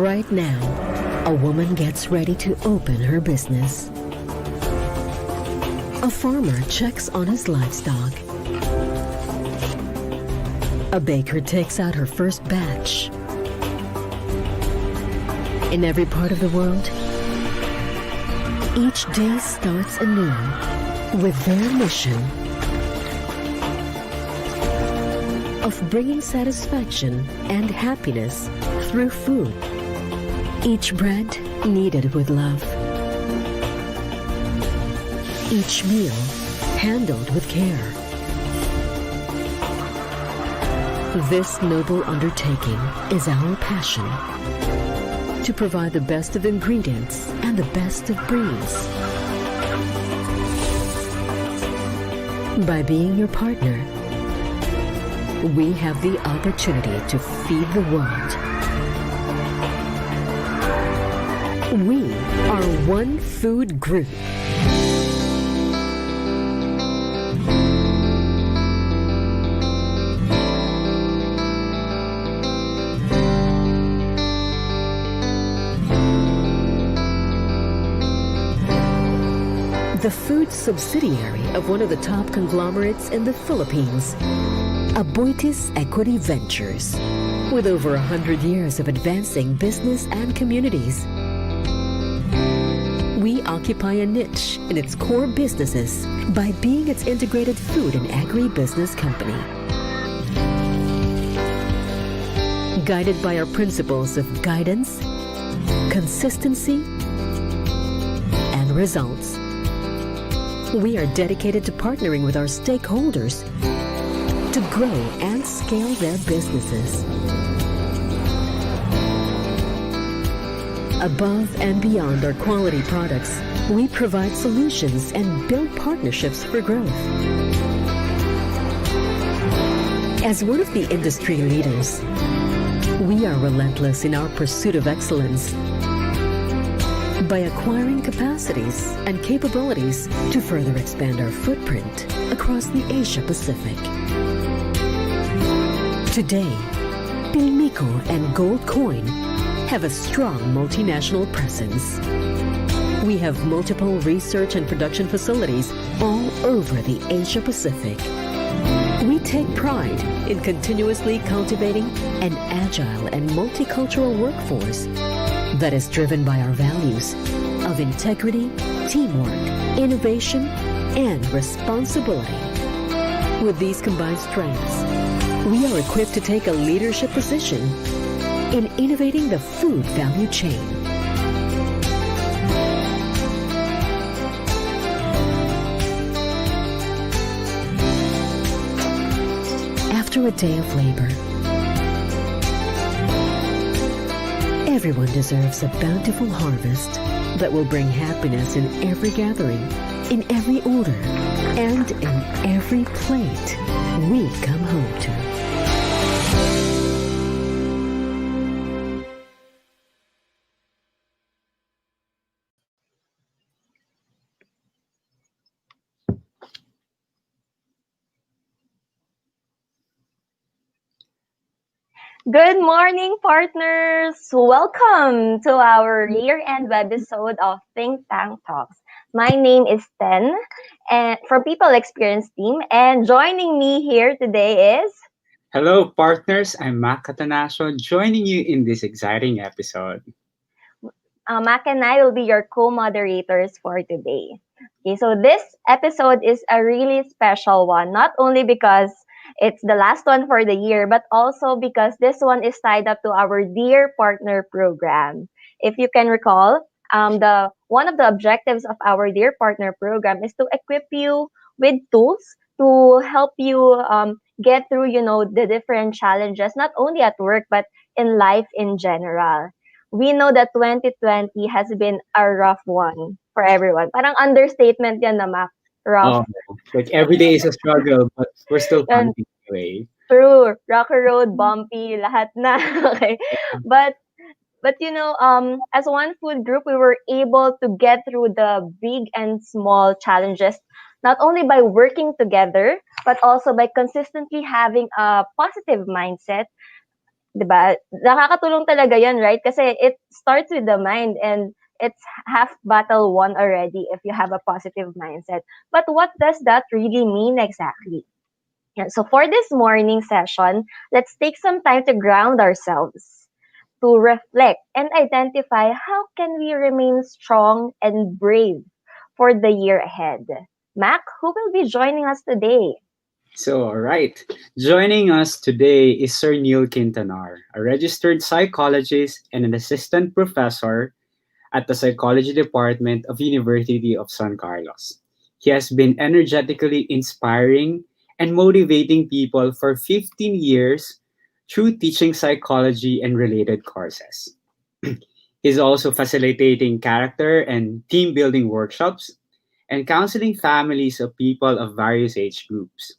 Right now, a woman gets ready to open her business. A farmer checks on his livestock. A baker takes out her first batch. In every part of the world, each day starts anew with their mission of bringing satisfaction and happiness through food. Each bread kneaded with love. Each meal handled with care. This noble undertaking is our passion, to provide the best of ingredients and the best of breeds. By being your partner, we have the opportunity to feed the world. We are one food group. The food subsidiary of one of the top conglomerates in the Philippines, Aboitiz Equity Ventures, with over 100 years of advancing business and communities. We occupy a niche in its core businesses by being its integrated food and agribusiness company. Guided by our principles of guidance, consistency, and results, we are dedicated to partnering with our stakeholders to grow and scale their businesses. Above and beyond our quality products, we provide solutions and build partnerships for growth. As one of the industry leaders, we are relentless in our pursuit of excellence by acquiring capacities and capabilities to further expand our footprint across the Asia Pacific. Today, Pilmico and Gold Coin have a strong multinational presence. We have multiple research and production facilities all over the Asia Pacific. We take pride in continuously cultivating an agile and multicultural workforce that is driven by our values of integrity, teamwork, innovation, and responsibility. With these combined strengths, we are equipped to take a leadership position in innovating the food value chain. After a day of labor, everyone deserves a bountiful harvest that will bring happiness in every gathering, in every order, and in every plate we come home to. Good morning, partners! Welcome to our year-end webisode of Think Tank Talks. My name is Ten, and from People Experience team, and joining me here today is... Hello, partners. I'm Mac Catanaso, joining you in this exciting episode. Mac and I will be your co-moderators for today. Okay, so this episode is a really special one, not only because it's the last one for the year, but also because this one is tied up to our Dear Partner program. If you can recall, the one of the objectives of our Dear Partner program is to equip you with tools to help you get through, the different challenges, not only at work, but in life in general. We know that 2020 has been a rough one for everyone. Parang understatement yan na, Mac. Rough. Oh, like every day is a struggle, but we're still finding a way. True. Rocky road, bumpy, lahat na. Okay. But as one food group, we were able to get through the big and small challenges, not only by working together, but also by consistently having a positive mindset 'Di ba? Nakakatulong talaga 'yan, right? Kasi it starts with the mind, and it's half battle won already if you have a positive mindset. But what does that really mean exactly? Yeah, so for this morning session, let's take some time to ground ourselves, to reflect and identify how can we remain strong and brave for the year ahead. Mac, who will be joining us today? So, all right. Joining us today is Sir Neil Kintanar, a registered psychologist and an assistant professor at the Psychology Department of University of San Carlos. He has been energetically inspiring and motivating people for 15 years through teaching psychology and related courses. He's also facilitating character and team building workshops and counseling families of people of various age groups.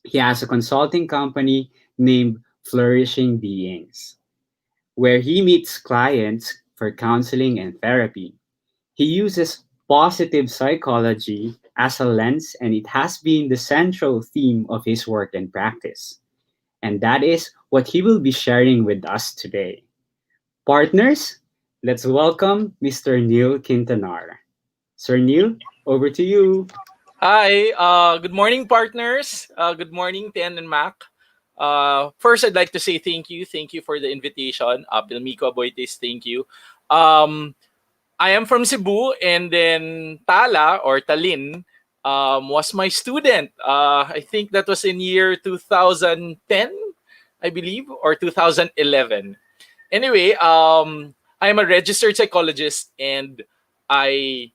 He has a consulting company named Flourishing Beings, where he meets clients for counseling and therapy. He uses positive psychology as a lens, and it has been the central theme of his work and practice. And that is what he will be sharing with us today. Partners, let's welcome Mr. Neil Kintanar. Sir Neil, over to you. Hi, good morning, partners. Good morning, Ten and Mac. First, I'd like to say thank you. Thank you for the invitation. Pilmico Aboites, thank you. Um, I am from Cebu, and then Tala or Talin was my student. I think that was in year 2010, I believe, or 2011. Anyway, I'm a registered psychologist, and I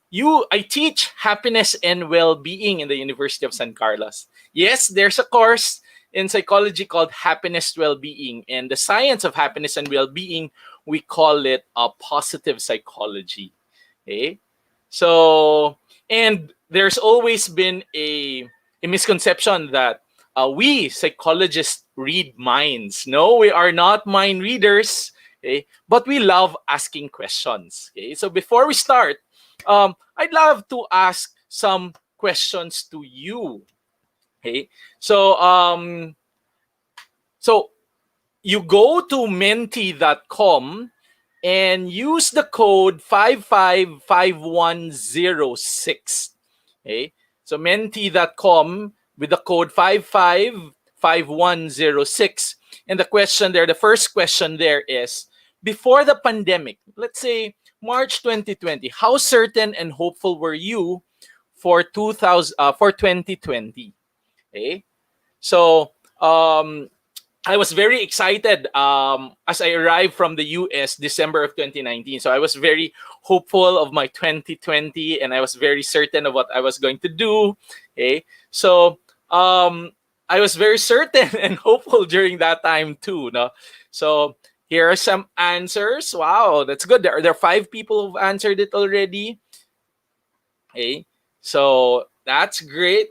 teach happiness and well-being in the University of San Carlos. Yes, there's a course in psychology called happiness well-being, and the science of happiness and well-being, we call it a positive psychology. Okay, so and there's always been a misconception that we psychologists read minds. No, we are not mind readers. Okay, but we love asking questions. Okay, so before we start, I'd love to ask some questions to you. Okay, so so you go to menti.com and use the code 555106. Okay, so menti.com with the code 555106. And the question there, the first question there is, before the pandemic, let's say March 2020, how certain and hopeful were you for 2020? Okay, so I was very excited as I arrived from the US December of 2019. So I was very hopeful of my 2020, and I was very certain of what I was going to do. Okay, so I was very certain and hopeful during that time too. No, so here are some answers. Wow, that's good. There are 5 people who've answered it already. Okay, so that's great.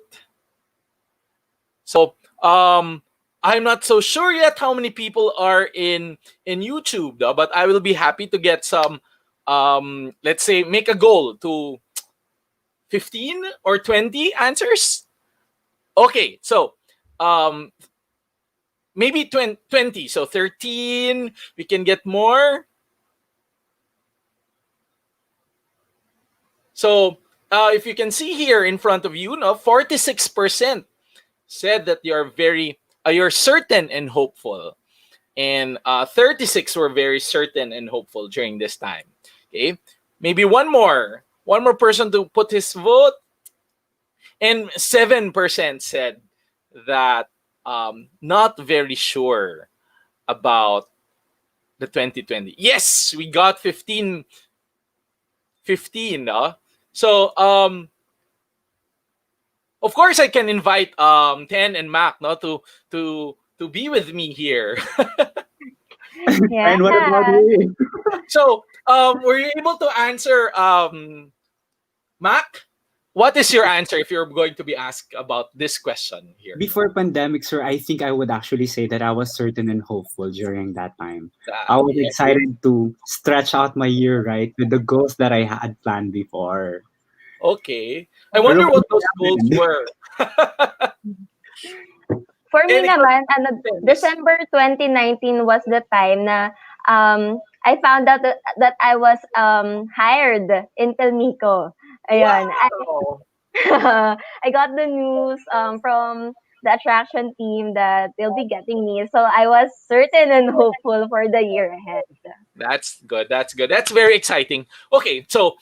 So I'm not so sure yet how many people are in YouTube, though, but I will be happy to get some. Let's say make a goal to 15 or 20 answers. Okay, so um, maybe 20. So 13. We can get more. So if you can see here in front of you, no, 46% said that you're certain and hopeful, and 36 were very certain and hopeful during this time. Okay, maybe one more person to put his vote, and 7% said that not very sure about the 2020. Yes, we got 15. So of course, I can invite Ten and Mac, no, to be with me here. Yeah. And what about you? So, were you able to answer, Mac? What is your answer if you're going to be asked about this question here? Before pandemic, sir, I think I would actually say that I was certain and hopeful during that time. I was Yeah. excited to stretch out my year, right, with the goals that I had planned before. Okay. I Pero wonder what those goals were. For me Any naman, yes. December 2019 was the time na I found out that I was hired in Telmico. Ayun. Wow. I got the news from the attraction team that they'll be getting me. So I was certain and hopeful for the year ahead. That's good. That's good. That's very exciting. Okay, so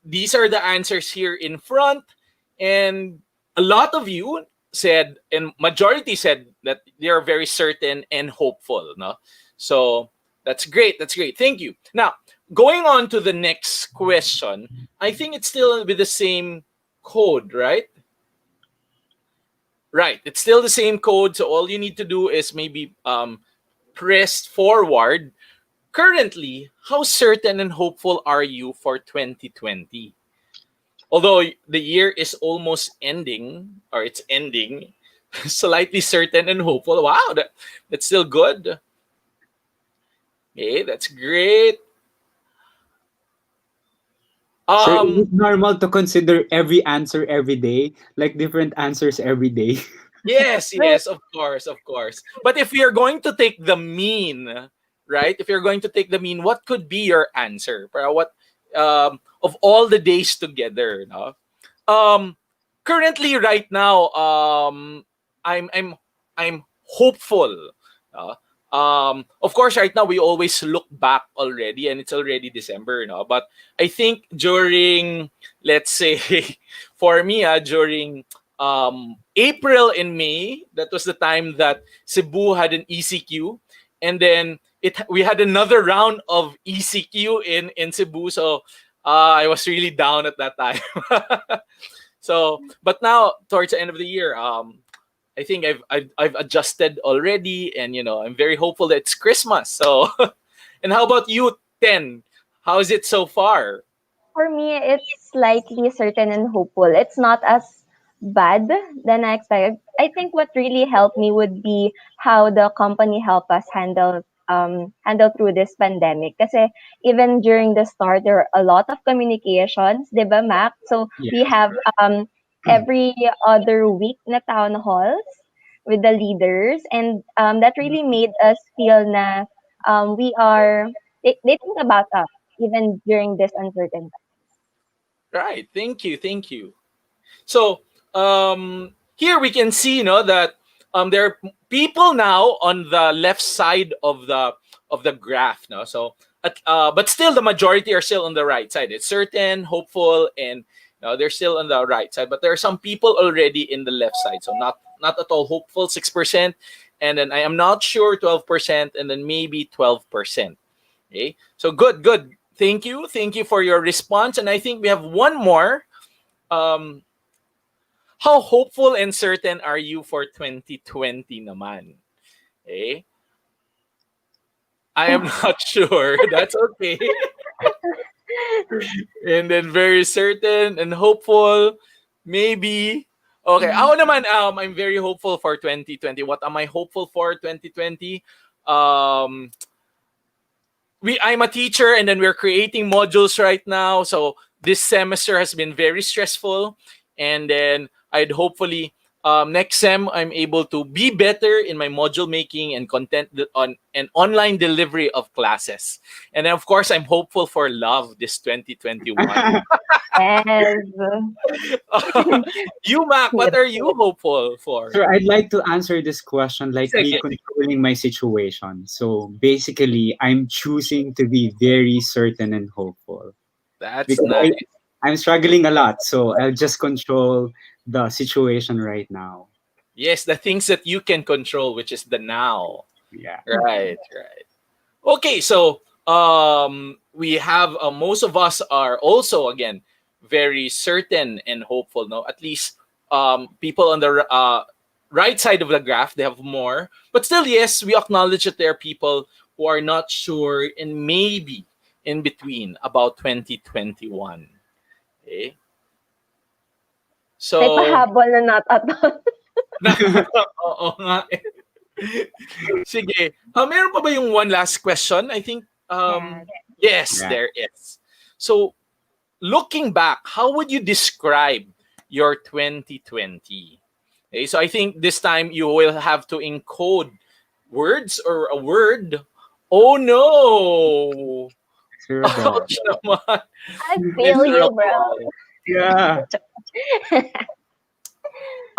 these are the answers here in front, and a lot of you said, and majority said that they are very certain and hopeful. No, so that's great. That's great. Thank you. Now, going on to the next question, I think it's still with the same code, right? Right. It's still the same code. So all you need to do is maybe press forward. Currently, how certain and hopeful are you for 2020? Although the year is almost ending, or it's ending, slightly certain and hopeful. Wow, that's still good. Okay, that's great. Sir, is Um, it normal to consider every answer every day? Like different answers every day? yes, Wait, yes, of course, of course. But if we are going to take the mean, right? If you're going to take the mean, what could be your answer? Para what of all the days together, no? Um, Currently, right now, I'm I'm I'm hopeful. Uh, of course, right now we always look back already, and it's already December, no? But I think during, let's say, for me, during April and May, that was the time that Cebu had an ECQ, and then we had another round of ECQ in Cebu, so I was really down at that time. So, but now towards the end of the year, I think I've adjusted already, and I'm very hopeful that it's Christmas. So, and how about you, Ten? How is it so far? for me, it's slightly certain and hopeful. It's not as bad than I expected. I think what really helped me would be how the company helped us handle through this pandemic. Kasi even during the start, there were a lot of communications, di ba, Mac? So Yeah. we have every other week na town halls with the leaders, and that really made us feel na we are they think about us even during this uncertain. Right. Thank you. Thank you. So, here we can see, that there are people now on the left side of the graph, no. So, but still, the majority are still on the right side. It's certain, hopeful, and they're still on the right side. But there are some people already in the left side. So not at all hopeful, 6%, and then I am not sure, 12%, and then maybe 12%. Okay. So good, good. Thank you for your response. And I think we have one more. Um, how hopeful and certain are you for 2020 naman? Eh? I am not sure. That's okay. And then very certain and hopeful. Maybe. Okay. Ako naman, I'm very hopeful for 2020. What am I hopeful for 2020? Um, I'm a teacher, and then we're creating modules right now. So this semester has been very stressful, and then I'd hopefully next sem I'm able to be better in my module making and on and online delivery of classes. And then of course I'm hopeful for love this 2021. Yes. You, Mac, what are you hopeful for? Sir, I'd like to answer this question like me Sige. controlling my situation. So basically, I'm choosing to be very certain and hopeful That's because nice. I'm struggling a lot. So I'll just control the situation right now. Yes, the things that you can control, which is the now. Yeah. Right, right. Okay, so we have most of us are also again very certain and hopeful. No, at least people on the right side of the graph, they have more, but still, yes, we acknowledge that there are people who are not sure and maybe in between about 2021. Okay, May so pahabol na not at all. oo nga. Sige. Meron pa ba yung one last question? I think, Yes. yes, Yeah. there is. So, looking back, how would you describe your 2020? Okay, so I think this time you will have to encode words or a word. Oh no! Miserable. Ouch naman. I feel you, bro. Miserable. Yeah.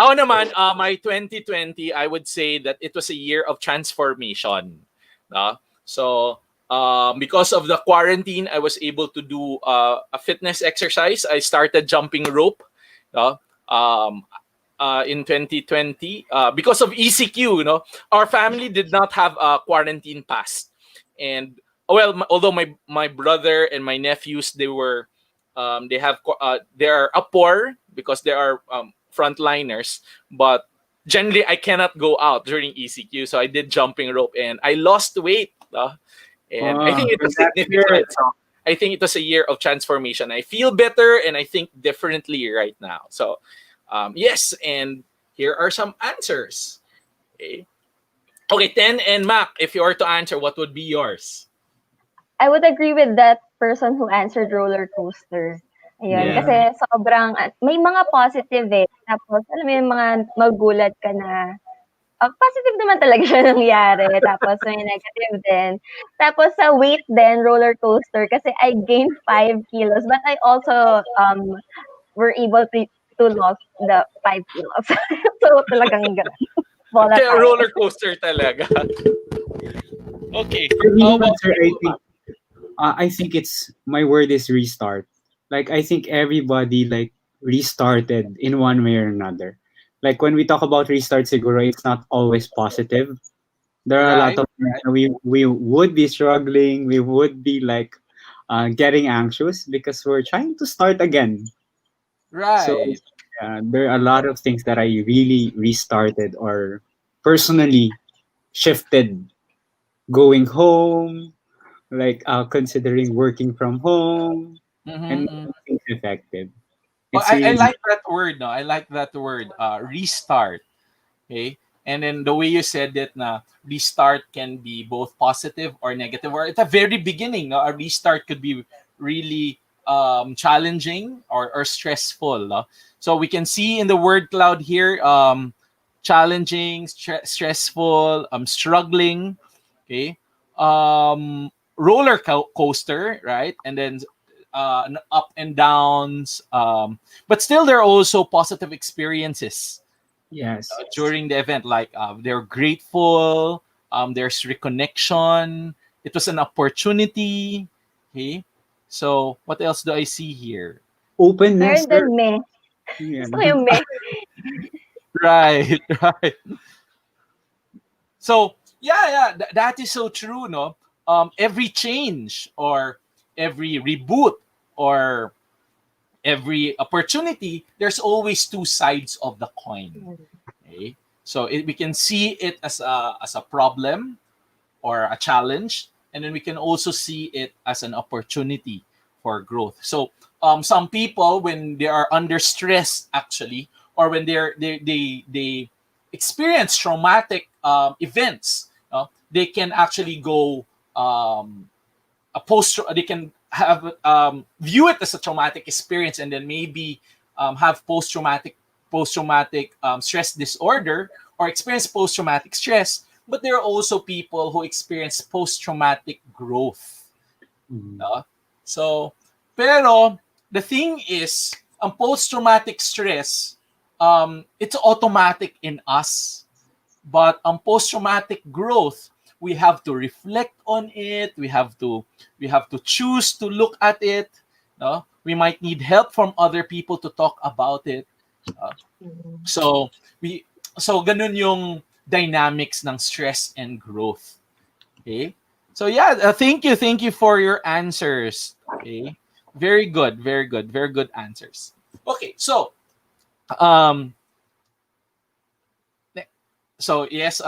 Ako naman, my 2020, I would say that it was a year of transformation. No? So, because of the quarantine, I was able to do a fitness exercise. I started jumping rope. No? Um, in 2020, because of ECQ, our family did not have a quarantine pass. And, well, although my brother and my nephews, they are poor because they are frontliners, but generally I cannot go out during ECQ, so I did jumping rope and I lost weight, and I think it was Good. significant. So I think it was a year of transformation. I feel better and I think differently right now. So yes, and here are some answers. Okay, okay, Ten and Mac, if you were to answer, what would be yours? I would agree with that person who answered roller coaster. Ayun, Yeah. kasi sobrang may mga positive eh. Tapos alam mo yung mga magulat ka na positive naman talaga siya nangyari. Tapos may negative din. Tapos sa weight din, roller coaster, kasi I gained 5 kilos. But I also were able to lose the 5 kilos. So talagang Kaya volatile. roller coaster talaga. Okay, For me how naman, about sir, you, Mac? I think it's my word is restart. Like I think everybody like restarted in one way or another. Like when we talk about restart, siguro it's not always positive. There are a lot Right, of things that we would be struggling. We would be like getting anxious because we're trying to start again. So right. there are a lot of things that I really restarted or personally shifted. Going home, like considering working from home and Mm-hmm. making things effective. Oh, It's I really like that word, no? I like that word, restart. Okay? And then the way you said it na restart can be both positive or negative, or at the very beginning, no? A restart could be really challenging or stressful. No? So we can see in the word cloud here, challenging, stressful, struggling. Okay? Coaster, right? And then up and downs. But still, there are also positive experiences yes. during the event. Like they're grateful. There's reconnection. It was an opportunity. Okay. So what else do I see here? Openness, Meron din sir. meh. Yeah. Gusto ko yung meh. Right, right. So yeah, that is so true. No, every change or every reboot or every opportunity, there's always two sides of the coin. Okay, so we can see it as a problem or a challenge, and then we can also see it as an opportunity for growth. So some people, when they are under stress, actually, or when they experience traumatic events, they can actually go a post. They can have view it as a traumatic experience, and then maybe have post traumatic stress disorder or experience post traumatic stress. But there are also people who experience post traumatic growth. Mm. No? So, pero the thing is, ang post traumatic stress, it's automatic in us. But ang post traumatic growth, we have to reflect on it. We have to choose to look at it. No? We might need help from other people to talk about it. Uh, so we so ganun yung dynamics ng stress and growth. Okay? So yeah, thank you for your answers. Okay? Very good, very good, very good answers. Okay, so um yes,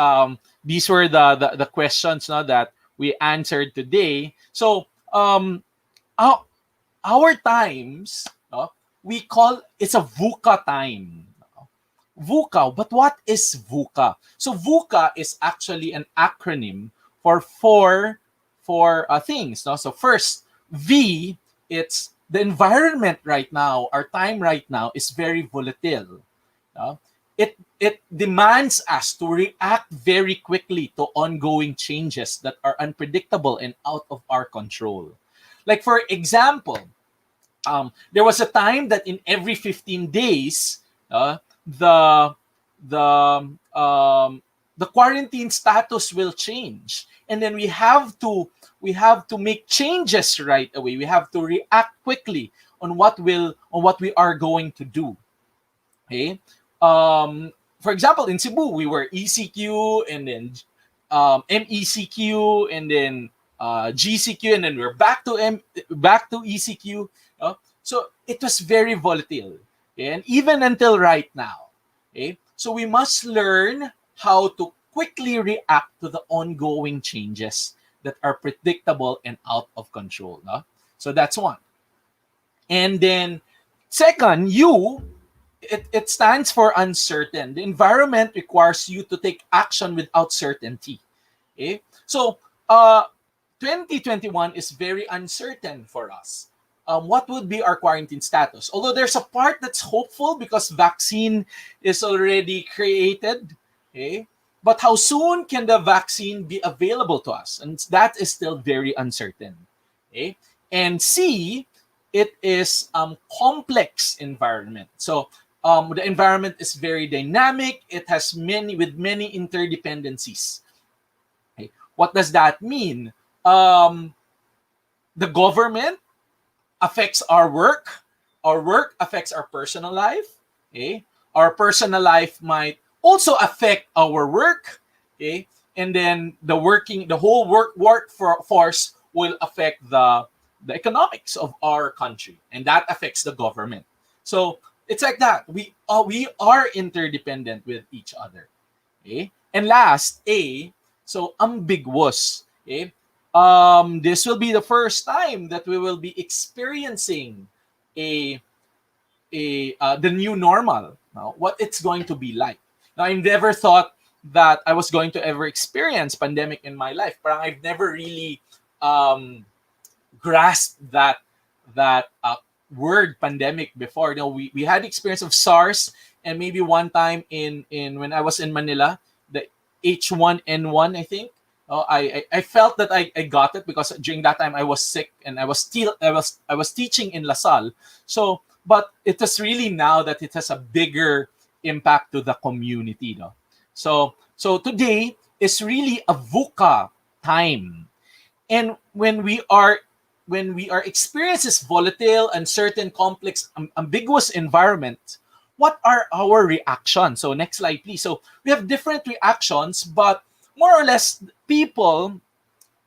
these were the questions, no, that we answered today. So our, our times, no, we call it's a VUCA time. VUCA, but what is VUCA? So VUCA is actually an acronym for four things. No? So first, V, it's the environment right now, our time right now is very volatile. No? it demands us to react very quickly to ongoing changes that are unpredictable and out of our control. Like for example, there was a time that in every 15 days, the the the quarantine status will change, and then we have to make changes right away. We have to react quickly on what we are going to do. Okay. For example, in Cebu, we were ECQ, and then MECQ, and then GCQ, and then we're back to ECQ. So it was very volatile, okay? And even until right now. Okay? So we must learn how to quickly react to the ongoing changes that are predictable and out of control. No? So that's one. And then second, it stands for uncertain. The environment requires you to take action without certainty. Okay? So 2021 is very uncertain for us. What would be our quarantine status? Although there's a part that's hopeful because vaccine is already created. Okay? But how soon can the vaccine be available to us? And that is still very uncertain. Okay? And C, it is complex environment. So the environment is very dynamic. It has many interdependencies. Okay. What does that mean? The government affects our work. Our work affects our personal life. Okay. Our personal life might also affect our work. Okay. And then the whole workforce will affect the economics of our country, and that affects the government. So it's like that. We are interdependent with each other. Okay? And last, so ambiguous. Okay? This will be the first time that we will be experiencing the new normal. Now, what it's going to be like. Now, I never thought that I was going to ever experience pandemic in my life, but I've never really grasped that word pandemic before. You know, we had experience of SARS, and maybe one time in when I was in Manila, the H1N1, I think. I felt that I got it because during that time I was sick, and I was teaching in LaSalle. So, but it is really now that it has a bigger impact to the community, no? So today is really a VUCA time, and when we are experiencing this volatile, uncertain, complex, ambiguous environment, what are our reactions? So next slide, please. So we have different reactions, but more or less people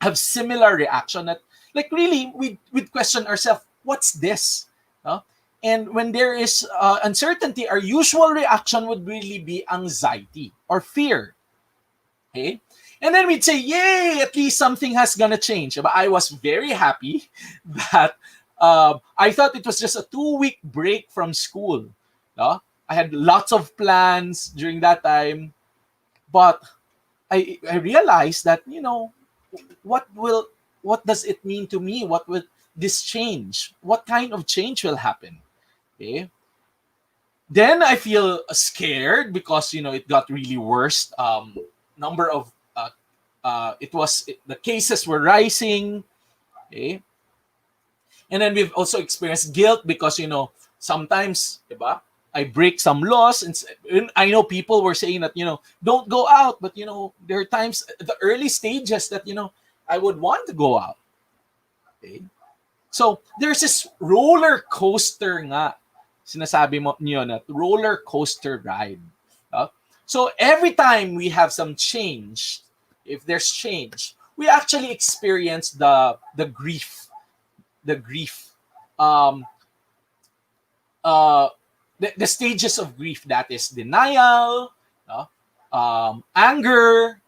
have similar reaction. That, like, really we'd question ourselves, what's this? No? And when there is uncertainty, our usual reaction would really be anxiety or fear. Okay? And then we'd say, yay, at least something has gonna change. But I was very happy that I thought it was just a 2-week break from school. No? I had lots of plans during that time. But I realized that, what does it mean to me? What will this change? What kind of change will happen? Okay. Then I feel scared because, it got really worse. Number of the cases were rising. Okay. And then we've also experienced guilt because, sometimes, diba, I break some laws, and I know people were saying that, don't go out, but, there are times, the early stages that, I would want to go out. Okay. So there's this roller coaster nga, sinasabi mo niyo na roller coaster ride. So every time we have some change, if there's change, we actually experience the grief. The stages of grief, that is denial, anger,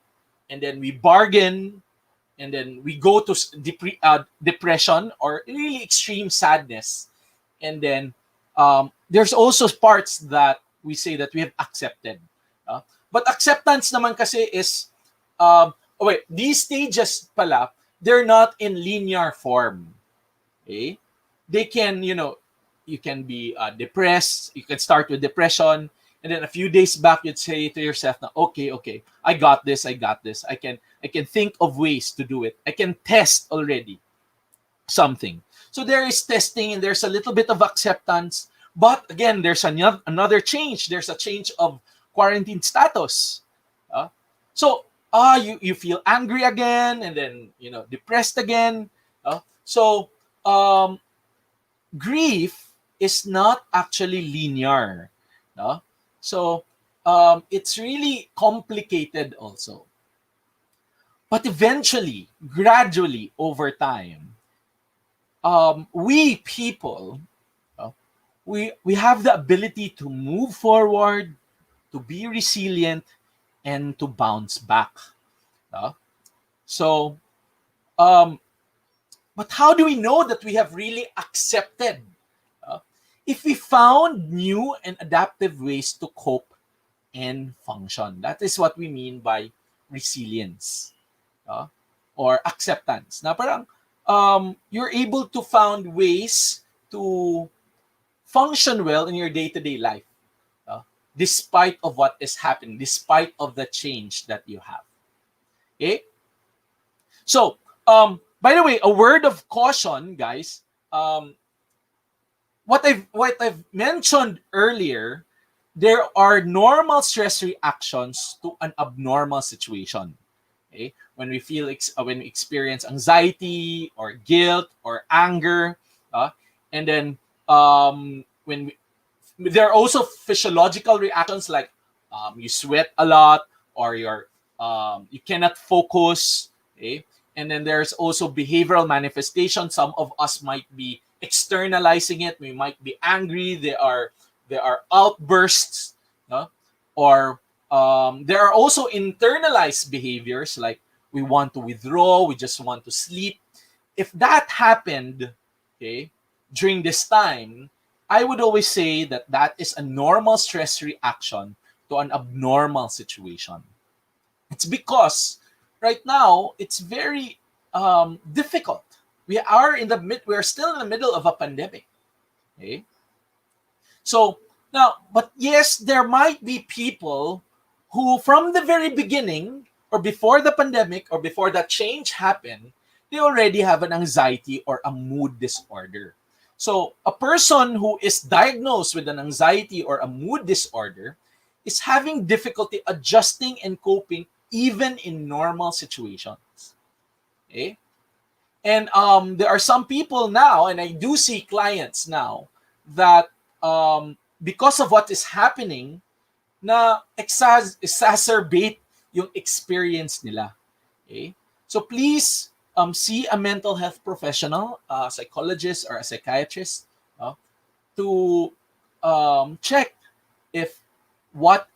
and then we bargain, and then we go to depression or really extreme sadness. And then there's also parts that we say that we have accepted. But acceptance naman kasi is, these stages pala, they're not in linear form. Okay? They can, you can be depressed. You can start with depression, And then a few days back, you'd say to yourself, "Now, okay, okay, I got this. I got this. I can think of ways to do it. I can test already something." So there is testing and there's a little bit of acceptance. But again, there's another change. There's a change of quarantine status. Uh, so you feel angry again, and then depressed again. So um, grief is not actually linear. No? So it's really complicated also. But eventually, gradually, over time, we people, uh, we have the ability to move forward, to be resilient, and to bounce back. Uh, So, um, but how do we know that we have really accepted? Uh, if we found new and adaptive ways to cope and function, that is what we mean by resilience, uh, or acceptance. Na parang you're able to found ways to function well in your day-to-day life, uh, despite of what is happening, despite of the change that you have. Okay. So, by the way, a word of caution, guys. Um, what I've mentioned earlier, there are normal stress reactions to an abnormal situation. Okay, when we when we experience anxiety or guilt or anger, and then when there are also physiological reactions like you sweat a lot or you cannot focus. Okay? And then there's also behavioral manifestations. Some of us might be externalizing it. We might be angry. There are outbursts, no? Or there are also internalized behaviors like we want to withdraw, we just want to sleep. If that happened, okay, during this time, I would always say that that is a normal stress reaction to an abnormal situation. It's because right now it's very difficult. We are still in the middle of a pandemic. Okay, so now, but yes, there might be people who, from the very beginning, or before the pandemic, or before that change happened, they already have an anxiety or a mood disorder. So a person who is diagnosed with an anxiety or a mood disorder is having difficulty adjusting and coping even in normal situations. Okay? And there are some people now, and I do see clients now, that because of what is happening, na exacerbate yung experience nila. Okay? So please see a mental health professional, a psychologist or a psychiatrist, to check if what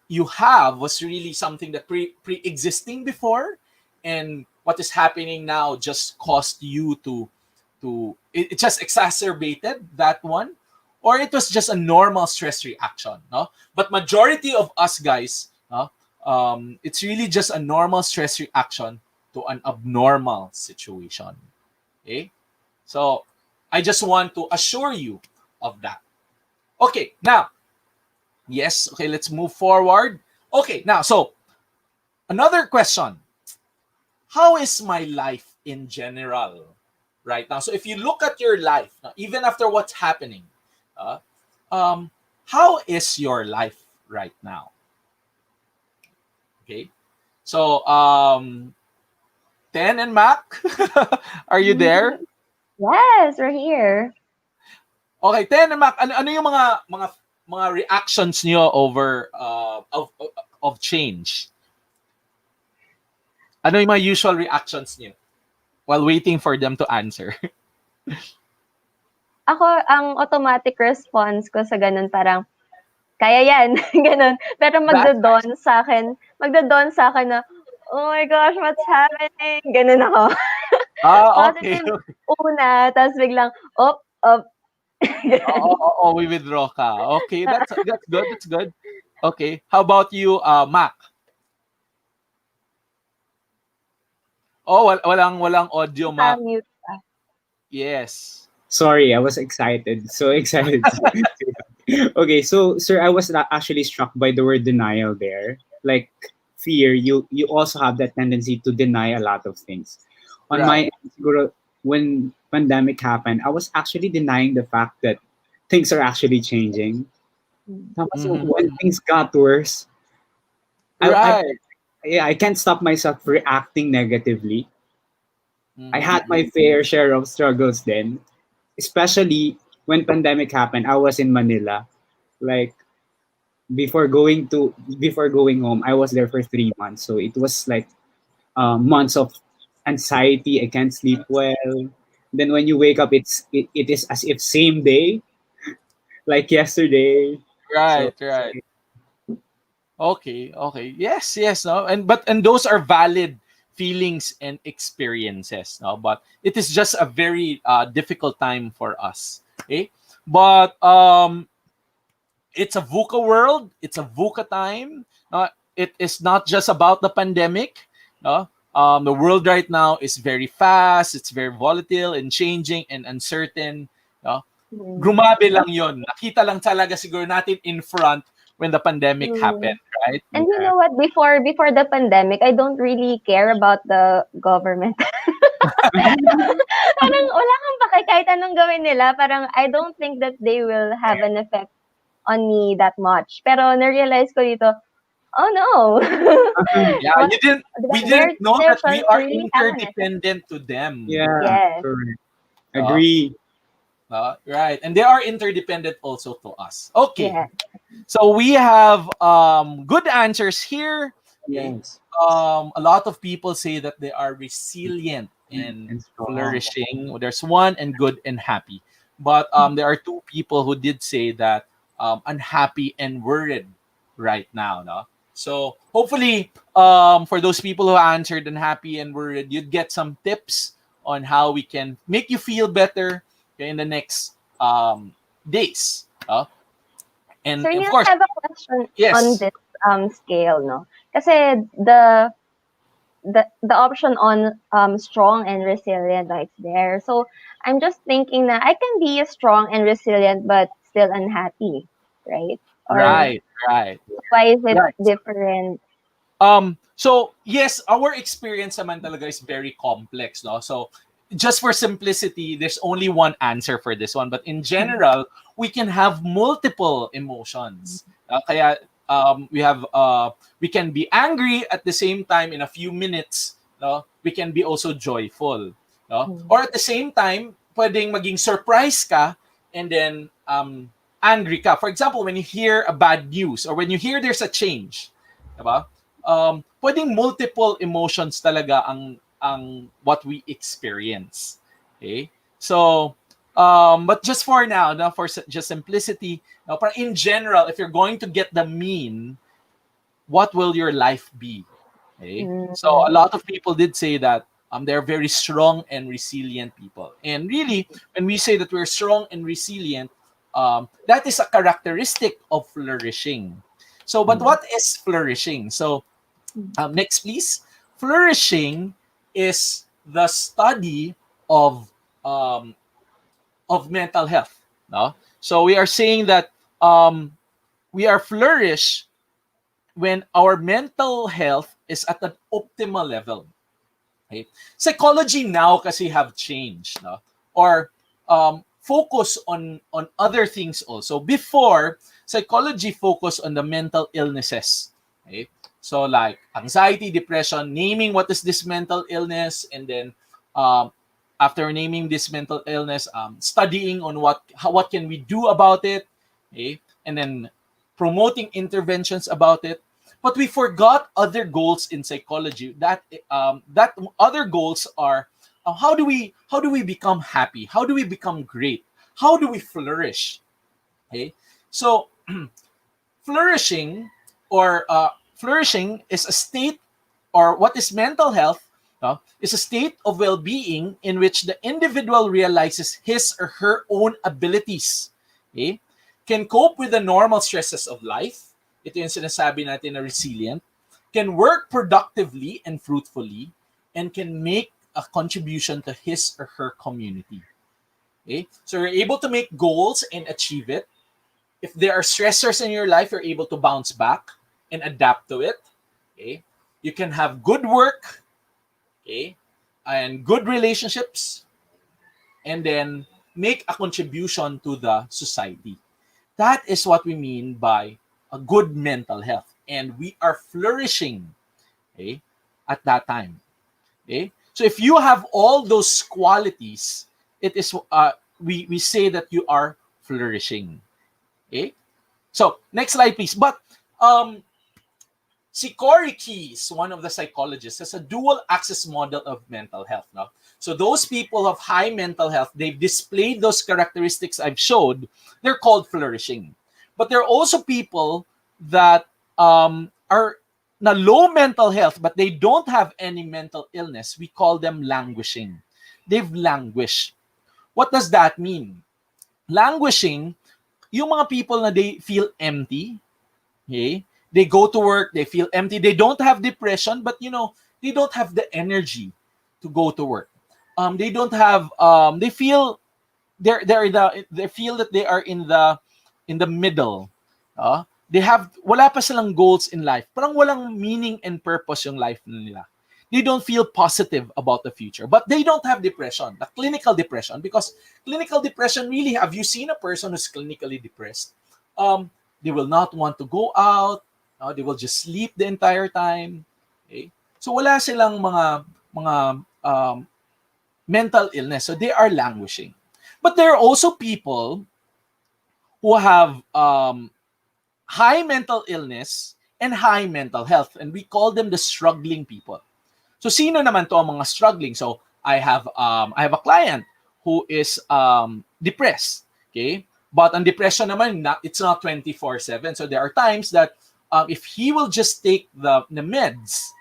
you have was really something that pre-existing before, and what is happening now just caused you it just exacerbated that one, or it was just a normal stress reaction, no? But majority of us guys, no, it's really just a normal stress reaction to an abnormal situation. Okay, so I just want to assure you of that. Okay, now, yes, okay, let's move forward. Okay, now, so another question. How is my life in general right now? So if you look at your life, even after what's happening, uh, how is your life right now? Okay, so Ten and Mac, are you there? Yes, we're here. Okay, Ten and Mac, ano yung mga reactions niyo over of change? Ano yung mga usual reactions niyo while waiting for them to answer? Ako, ang automatic response ko sa ganun parang, kaya yan, ganun. Pero magdo-dawn sa akin na, oh my gosh, what's happening? Ganun ako. Okay. Positive una, tapos biglang, op, ganun. We withdraw ka. Okay, that's good. That's good. Okay, how about you, Mac? Oh, walang audio, Mac. Mute. Yes. Sorry, I was excited. So excited. Okay, so sir, I was actually struck by the word denial there. Like fear, you also have that tendency to deny a lot of things. On my Right. end, siguro, when pandemic happened, I was actually denying the fact that things are actually changing. Tapos Mhm. when things got worse, I Right. yeah, I can't stop myself reacting negatively. I Mhm. had my fair share of struggles then, especially when pandemic happened. I was in Manila. Like before going home, I was there for 3 months. So it was like months of anxiety. I can't sleep well. Then when you wake up, it is as if same day, like yesterday. So Right. Right. Okay, okay. Yes, yes, no. And those are valid feelings and experiences, no? But it is just a very difficult time for us. Okay? But it's a VUCA world, it's a VUCA time. It is not just about the pandemic, no? The world right now is very fast, it's very volatile and changing and uncertain, no? Mm. Grumabe lang 'yon. Nakita lang talaga siguro natin in front when the pandemic Mm. happened, right? And you yeah. know what? Before the pandemic, I don't really care about the government. Parang wala kang pake kahit anong gawin nila. Parang I don't think that they will have an effect on me that much. Pero na-realize ko dito, oh no. Yeah, What we their didn't know that we decisions are really have an effect. interdependent to them. Yeah, Yes. correct. Uh, Agree. right. And they are interdependent also to us. Okay. Yes. So we have good answers here. Okay. Yes. A lot of people say that they are resilient and And strong. flourishing. There's one and good and happy. But there are two people who did say that unhappy and worried right now. No? So hopefully, for those people who answered unhappy and worried, you'd get some tips on how we can make you feel better, okay, in the next days. And Sir of Neil, course, I have a question on yes. this scale, no? Kasi the option on strong and resilient, like, it's there. So I'm just thinking that I can be strong and resilient but still unhappy, right? Or Right, right, why is it right. different? So yes, our experience naman talaga is very complex, no? So just for simplicity, there's only one answer for this one. But in general, we can have multiple emotions. Kaya we can be angry at the same time in a few minutes. No? We can be also joyful. No? Mm. Or at the same time, pwedeng maging surprise ka and then angry ka. For example, when you hear a bad news or when you hear there's a change, diba? Pwedeng multiple emotions talaga ang what we experience. Okay? So, but just for now, no, for just simplicity, no, parang in general, if you're going to get the mean, what will your life be? Okay? So a Mm. lot of people did say that they're very strong and resilient people. And really, when we say that we're strong and resilient, that is a characteristic of flourishing. So, but Mm. what is flourishing? So, next, please. Flourishing is the study of um, of mental health. No, so we are saying that we are flourish when our mental health is at an optimal level. Okay? Psychology now kasi have changed, no? Or focus on other things also. Before, psychology focused on the mental illnesses. Okay? So like anxiety, depression, naming what is this mental illness, and then um, after naming this mental illness, studying on what can we do about it, okay? And then promoting interventions about it. But we forgot other goals in psychology. That other goals are how do we become happy? How do we become great? How do we flourish? Okay, so flourishing flourishing is a state, or what is mental health, is a state of well-being in which the individual realizes his or her own abilities, okay, can cope with the normal stresses of life. Ito yung sinasabi natin na resilient, can work productively and fruitfully, and can make a contribution to his or her community. Okay, so you're able to make goals and achieve it. If there are stressors in your life, you're able to bounce back and adapt to it. Okay? You can have good work, okay, and good relationships, and then make a contribution to the society. That is what we mean by a good mental health. And we are flourishing, okay, at that time. Okay? So if you have all those qualities, it is we say that you are flourishing. Okay? So next slide, please. But si Corey Keyes, one of the psychologists, has a dual access model of mental health. No? So those people of high mental health, they've displayed those characteristics I've showed. They're called flourishing. But there are also people that are na low mental health, but they don't have any mental illness. We call them languishing. They've languished. What does that mean? Languishing, yung mga people na they feel empty, okay? They go to work, they feel empty. They don't have depression, but they don't have the energy to go to work. They don't have. They feel they feel that they are in the middle. They have wala pa silang goals in life. Parang walang meaning and purpose yung life nila. They don't feel positive about the future, but they don't have depression, the clinical depression, because clinical depression really, have you seen a person who's clinically depressed? They will not want to go out. They will just sleep the entire time. Okay? So wala silang mga mental illness. So they are languishing. But there are also people who have high mental illness and high mental health, and we call them the struggling people. So sino naman to ang mga struggling? So I have a client who is depressed. Okay, but ang depression naman, it's not 24/7. So there are times that if he will just take the meds,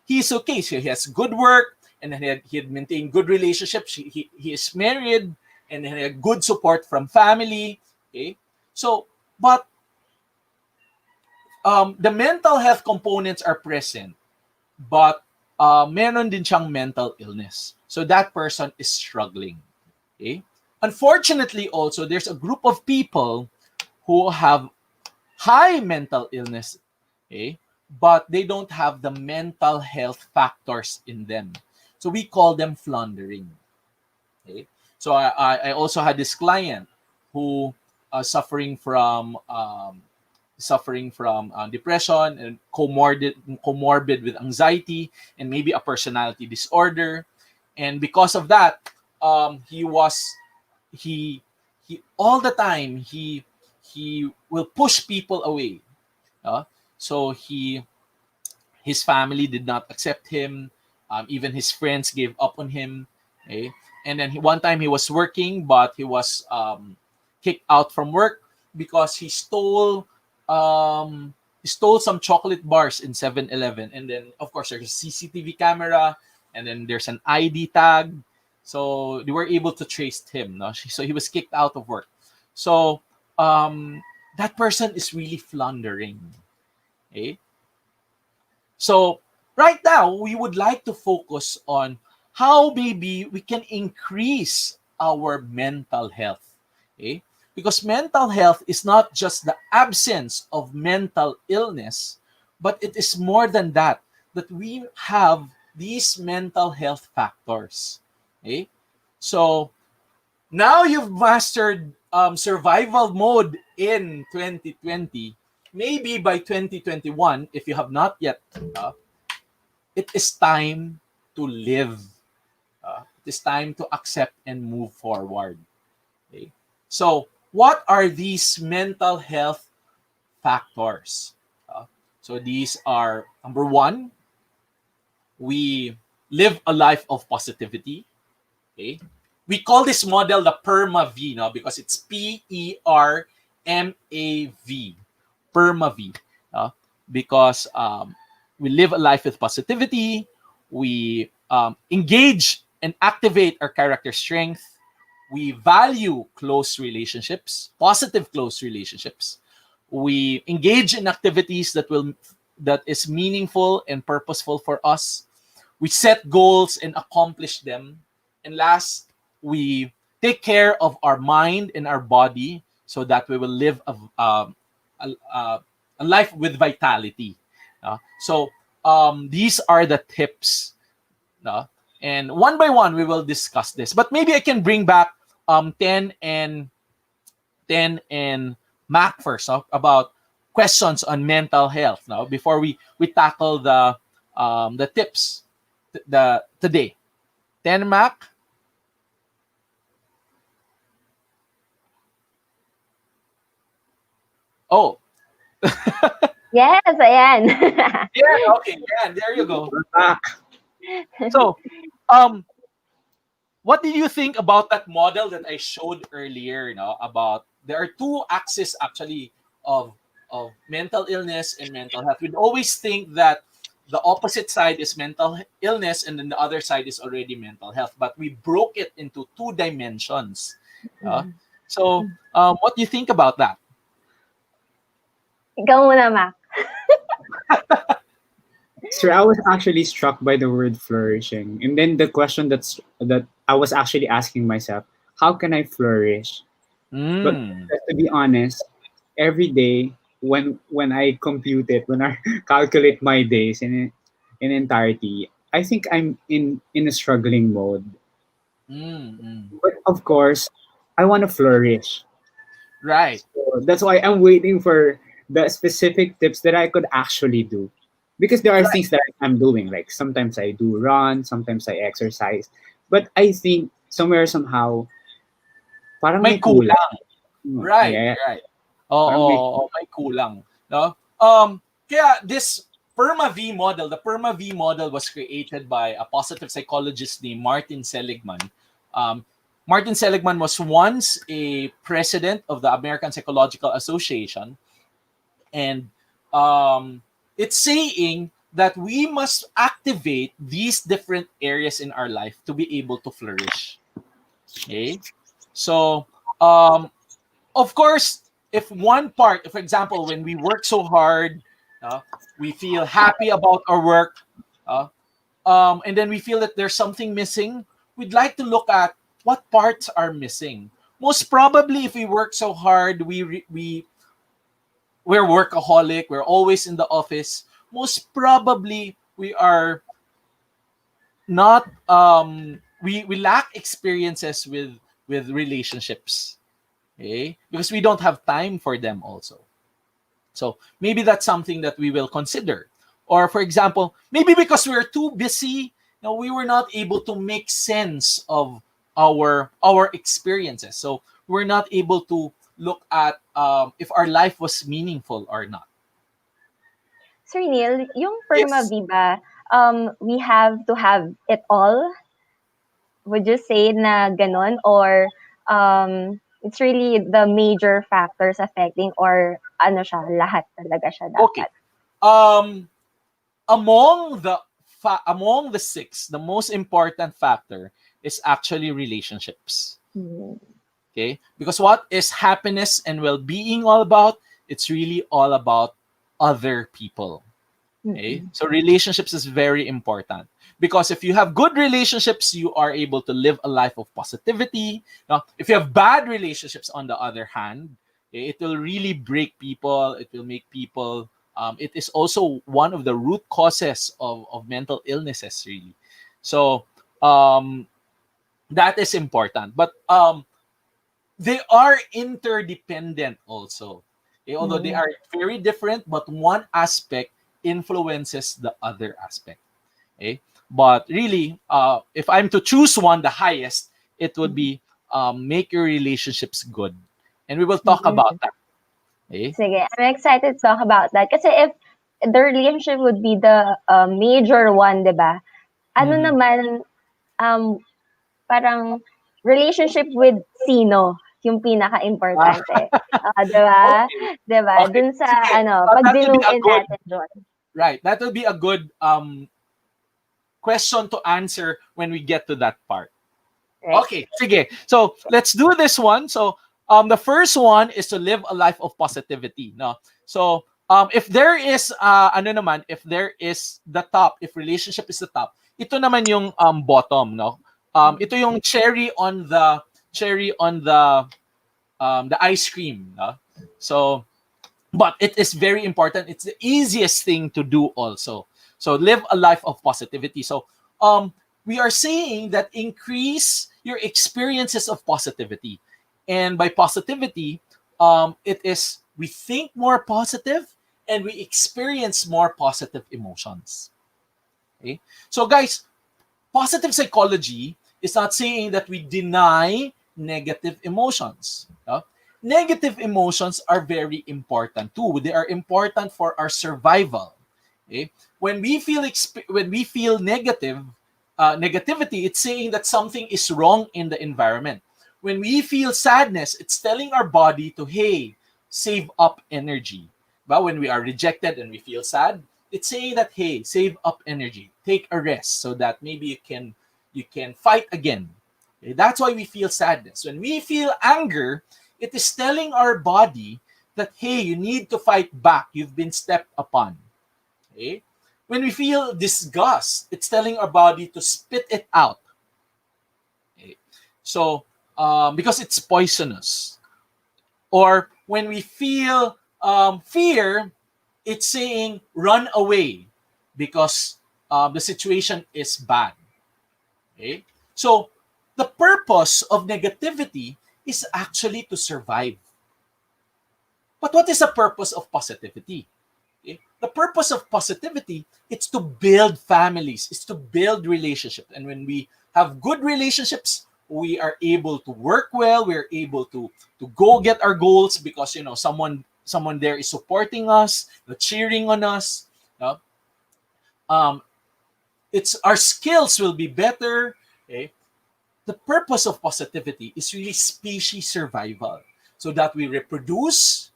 he's okay. So he has good work, and then he had maintained good relationships. He is married, and then he had good support from family. Okay, so but the mental health components are present, but meron din siyang mental illness. So that person is struggling. Okay? Unfortunately, also, there's a group of people who have high mental illness, okay, but they don't have the mental health factors in them. So we call them floundering. Okay? So I also had this client who suffering from depression and comorbid with anxiety and maybe a personality disorder, and because of that, he all the time he will push people away. So his family did not accept him. Even his friends gave up on him. Okay? And then one time he was working, but he was kicked out from work because he stole some chocolate bars in 7-Eleven. And then, of course, there's a CCTV camera, and then there's an ID tag. So they were able to trace him. No? So he was kicked out of work. So that person is really floundering. Okay? So right now, we would like to focus on how maybe we can increase our mental health. Okay? Because mental health is not just the absence of mental illness, but it is more than that we have these mental health factors. Okay? So now you've mastered survival mode in 2020. Maybe by 2021, if you have not yet, it is time to live. It is time to accept and move forward. Okay? So what are these mental health factors? So these are, number one, we live a life of positivity. Okay? We call this model the PERMA-V, because it's PERMAV, PERMA-V, because we live a life with positivity, we engage and activate our character strength, we value close relationships, positive close relationships, we engage in activities that is meaningful and purposeful for us, we set goals and accomplish them, and last, we take care of our mind and our body so that we will live a life with vitality. So these are the tips. And one by one, we will discuss this. But maybe I can bring back 10 and Mac first, about questions on mental health now before we tackle the tips today. 10, Mac. Oh, Yes, ayan. yeah, okay, yeah, there you go. We're back. So, what did you think about that model that I showed earlier? About there are two axes actually of mental illness and mental health. We'd always think that the opposite side is mental illness and then the other side is already mental health, but we broke it into two dimensions. So, what do you think about that? Ikaw muna, Mac. Sir, I was actually struck by the word flourishing. And then the question that I was actually asking myself, how can I flourish? But Mm, to be honest, every day when I compute it, when I calculate my days in entirety, I think I'm in a struggling mode. mm, mm. But of course, I want to flourish. Right. So that's why I'm waiting for the specific tips that I could actually do. Because there are Right. things that I'm doing. Like sometimes I do run, sometimes I exercise. But I think somewhere somehow, parang May may kulang. kulang. Right, Yeah, right. Oo, parang may may kulang, no? Kaya this PERMA V model, the PERMA V model was created by a positive psychologist named Martin Seligman. Um, Martin Seligman was once a president of the American Psychological Association, and it's saying that we must activate these different areas in our life to be able to flourish. Okay, so of course, if one part, for example, when we work so hard, we feel happy about our work, uh, and then we feel that there's something missing, we'd like to look at what parts are missing. Most probably, if we work so hard, we're workaholic, we're always in the office. Most probably, we are not we lack experiences with relationships. Okay, because we don't have time for them also. So maybe that's something that we will consider. Or for example, maybe because we're too busy, we were not able to make sense of our experiences. So we're not able to look at if our life was meaningful or not. Sir Neil, yung Perma Yes. Viva, we have to have it all. Would you say na ganon? Or it's really the major factors affecting, or ano siya, lahat talaga siya Okay. dapat? Um, among the six, the most important factor is actually relationships. Hmm. Okay, because what is happiness and well-being all about? It's really all about other people. Okay, so relationships is very important, because if you have good relationships, you are able to live a life of positivity. Now, if you have bad relationships, on the other hand, it will really break people. It will make people. It is also one of the root causes of mental illnesses, really. So that is important. But they are interdependent also. Okay? Although they Mm. are very different, but one aspect influences the other aspect. Okay? But really, if I'm to choose one, the highest, it would be make your relationships good. And we will talk about that. Okay? Sige, I'm excited to talk about that. Kasi if the relationship would be the major one, di ba? Ano Mhm. naman, um, parang relationship with sino yung pinaka-importante? Di ba? Okay. Di ba? Okay. Dun sa, Sige. pag That will be a binuin good, natin doon. right. That will be a good question to answer when we get to that part. Right? Okay, sige. So let's do this one. So the first one is to live a life of positivity. No, so if there is ano naman, if there is the top, if relationship is the top, ito naman yung bottom. No, ito yung cherry on the the ice cream. So, but it is very important. It's the easiest thing to do also. So live a life of positivity. So we are saying that increase your experiences of positivity. And by positivity, it is we think more positive and we experience more positive emotions. Okay? So guys, positive psychology is not saying that we deny negative emotions. Negative emotions are very important too. They are important for our survival. Okay? When we feel negativity, it's saying that something is wrong in the environment. When we feel sadness, it's telling our body to hey, save up energy. But when we are rejected and we feel sad, it's saying that hey, save up energy, take a rest so that maybe you can fight again. Okay? That's why we feel sadness. When we feel anger, it is telling our body that hey, you need to fight back. You've been stepped upon. Okay? When we feel disgust, it's telling our body to spit it out. Okay? So because it's poisonous. Or when we feel fear, it's saying run away because the situation is bad. Okay? So the purpose of negativity is actually to survive. But what is the purpose of positivity? Okay? The purpose of positivity is to build families, is to build relationships. And when we have good relationships, we are able to work well, we're able to go get our goals because someone there is supporting us, cheering on us. No? It's our skills will be better. Okay? The purpose of positivity is really species survival so that we reproduce,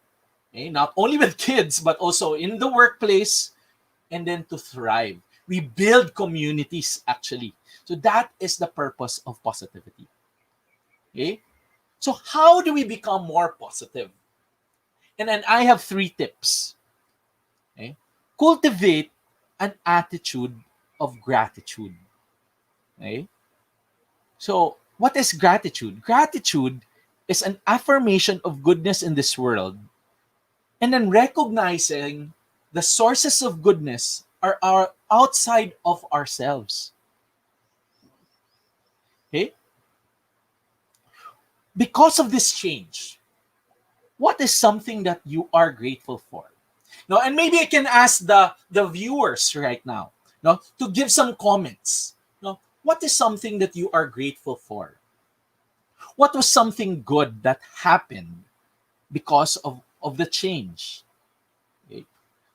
okay, not only with kids but also in the workplace, and then to thrive. We build communities actually. So that is the purpose of positivity. Okay? So how do we become more positive? And then I have 3 tips. Okay? Cultivate an attitude of gratitude. Okay? So, what is gratitude? Gratitude is an affirmation of goodness in this world. And then recognizing the sources of goodness are outside of ourselves. Okay? Because of this change, what is something that you are grateful for? No, and maybe I can ask the viewers right now, no, to give some comments. No, what is something that you are grateful for? What was something good that happened because of the change? Okay.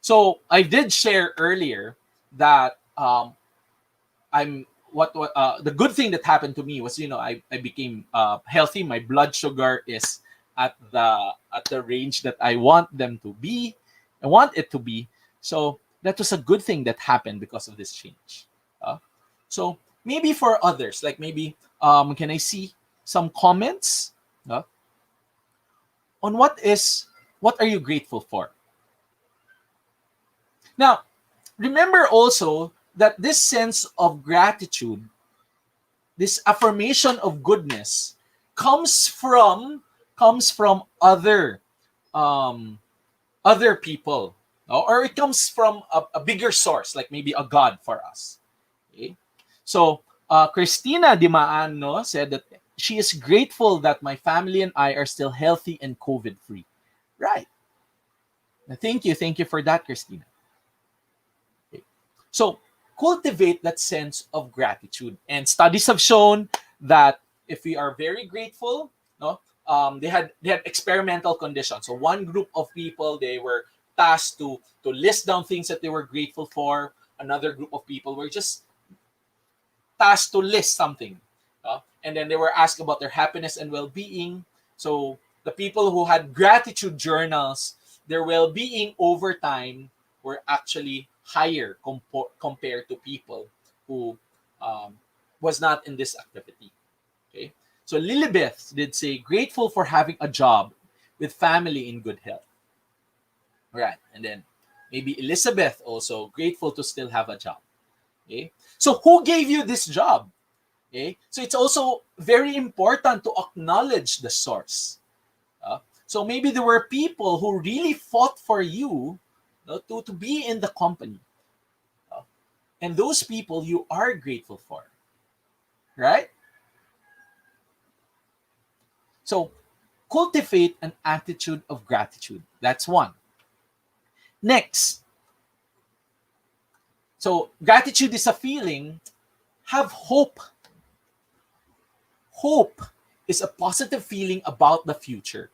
So I did share earlier that I'm what the good thing that happened to me was I became healthy. My blood sugar is at the range that I want them to be. I want it to be. So that was a good thing that happened because of this change. So maybe for others, like maybe can I see some comments on what are you grateful for? Now, remember also that this sense of gratitude, this affirmation of goodness, comes from other people, no? Or it comes from a bigger source, like maybe a God for us. Okay? So Christina Dimaan, no, said that she is grateful that my family and I are still healthy and COVID free. Right. Thank you for that, Christina. Okay. So cultivate that sense of gratitude. And studies have shown that if we are very grateful, no, they had experimental conditions. So one group of people, they were tasked to list down things that they were grateful for. Another group of people were just tasked to list something, and then they were asked about their happiness and well-being. So the people who had gratitude journals, their well-being over time were actually higher compared to people who was not in this activity. Okay, so Lilibeth did say grateful for having a job with family in good health. Right, and then maybe Elizabeth also grateful to still have a job. Okay, so who gave you this job? Okay, so it's also very important to acknowledge the source. So maybe there were people who really fought for you, to be in the company. And those people you are grateful for, right? So cultivate an attitude of gratitude. That's one. Next, so gratitude is a feeling. Have hope. Hope is a positive feeling about the future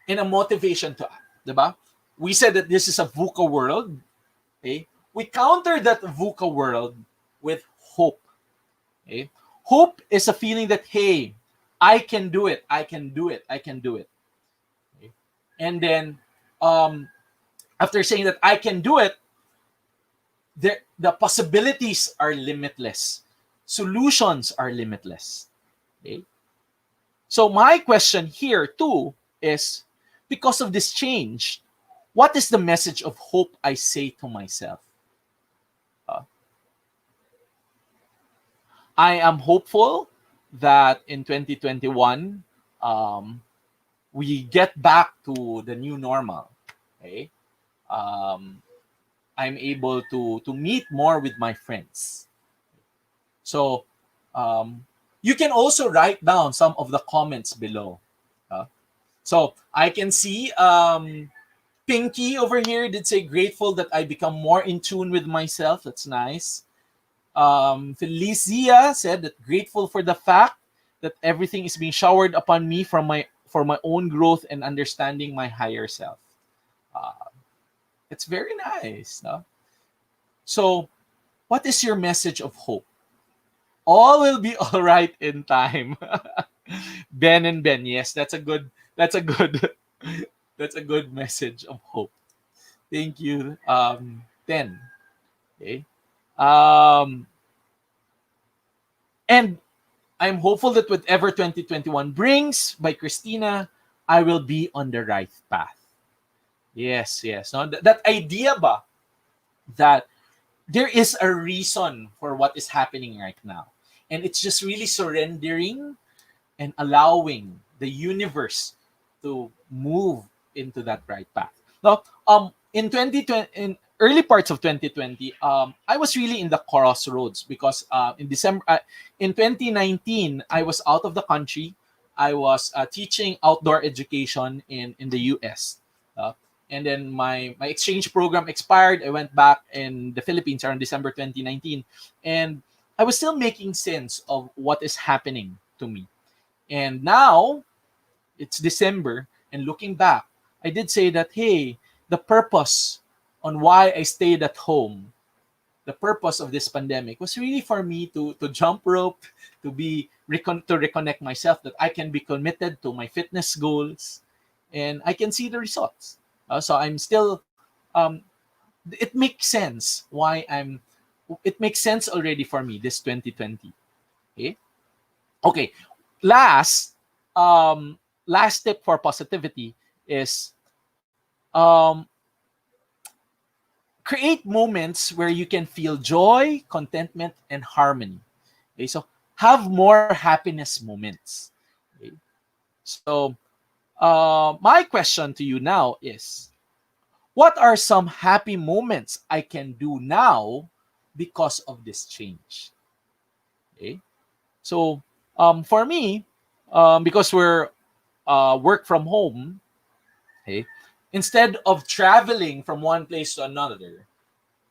and a motivation to act. Diba? We said that this is a VUCA world. Okay? We counter that VUCA world with hope. Okay? Hope is a feeling that, hey, I can do it. I can do it. I can do it. Okay? And then after saying that I can do it, the possibilities are limitless. Solutions are limitless. Okay? So my question here too is, because of this change, what is the message of hope I say to myself? I am hopeful that in 2021, we get back to the new normal. Okay? I'm able to meet more with my friends. So you can also write down some of the comments below. So I can see Pinky over here did say grateful that I become more in tune with myself. That's nice. Felicia said that grateful for the fact that everything is being showered upon me for my own growth and understanding my higher self. It's very nice. No? So, what is your message of hope? All will be all right in time. Ben and Ben, yes, that's a good that's a good that's a good message of hope. Thank you, Ben. Okay. And I'm hopeful that whatever 2021 brings, by Christina, I will be on the right path. Yes, yes. No, that idea ba that there is a reason for what is happening right now. And it's just really surrendering and allowing the universe to move into that right path. Now, in 2020, in early parts of 2020, I was really in the crossroads because in 2019, I was out of the country. I was teaching outdoor education in the US. And then my exchange program expired. I went back in the Philippines around December 2019. And I was still making sense of what is happening to me. And now it's December, and looking back, I did say that, hey, the purpose on why I stayed at home, the purpose of this pandemic was really for me to jump rope, to reconnect myself, that I can be committed to my fitness goals, and I can see the results. So I'm still, it makes sense why it makes sense already for me this 2020. Okay. Last tip for positivity is create moments where you can feel joy, contentment, and harmony. Okay, so have more happiness moments. Okay? So my question to you now is, what are some happy moments I can do now because of this change? Okay, so for me, because we're work from home, okay, instead of traveling from one place to another,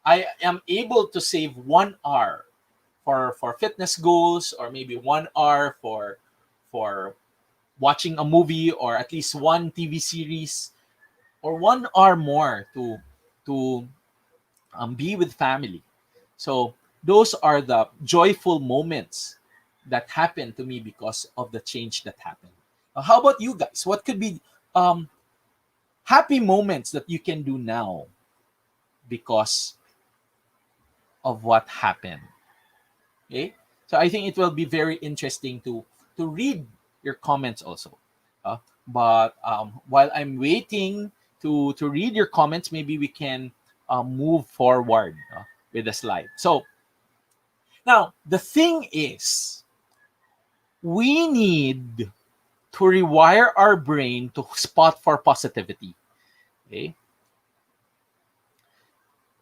I am able to save 1 hour for fitness goals, or maybe 1 hour for watching a movie, or at least one TV series, or 1 hour more to be with family. So those are the joyful moments that happened to me because of the change that happened. How about you guys? What could be happy moments that you can do now because of what happened? Okay, so I think it will be very interesting to read your comments also. But while I'm waiting to read your comments, maybe we can move forward with the slide. So now the thing is, we need to rewire our brain to spot for positivity. Okay?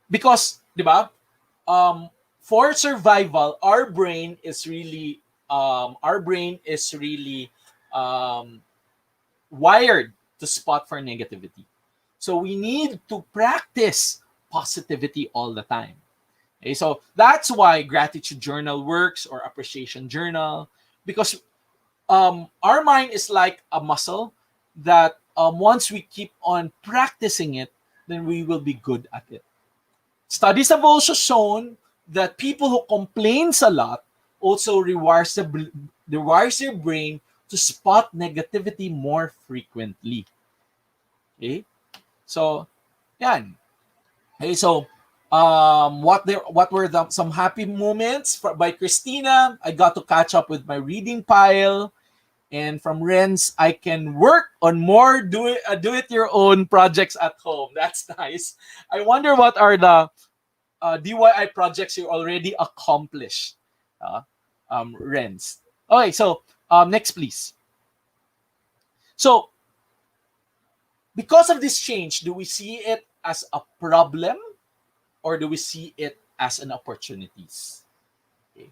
Because, di ba, for survival, our brain is really um, wired to spot for negativity. So we need to practice positivity all the time. Okay, so that's why gratitude journal works, or appreciation journal, because our mind is like a muscle that once we keep on practicing it, then we will be good at it. Studies have also shown that people who complains a lot also rewires their brain to spot negativity more frequently. Okay? So, yan. Okay, so what were some happy moments by Christina? I got to catch up with my reading pile, and from Renz, I can work on more do it your own projects at home. That's nice. I wonder what are the DIY projects you already accomplished, Renz. Okay, so next, please. So, because of this change, do we see it as a problem, or do we see it as an opportunities? Okay.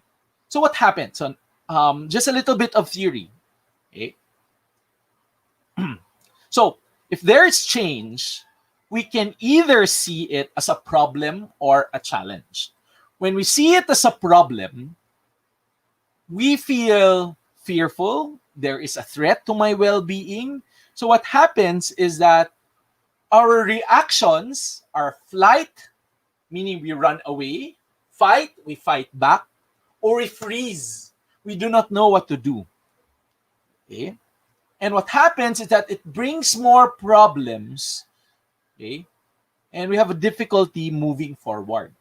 So what happened? So just a little bit of theory. Okay. So if there's change, we can either see it as a problem or a challenge. When we see it as a problem, we feel fearful. There is a threat to my well-being. So what happens is that our reactions are flight, meaning we run away, fight, we fight back, or we freeze. We do not know what to do. Okay? And what happens is that it brings more problems, okay? And we have a difficulty moving forward.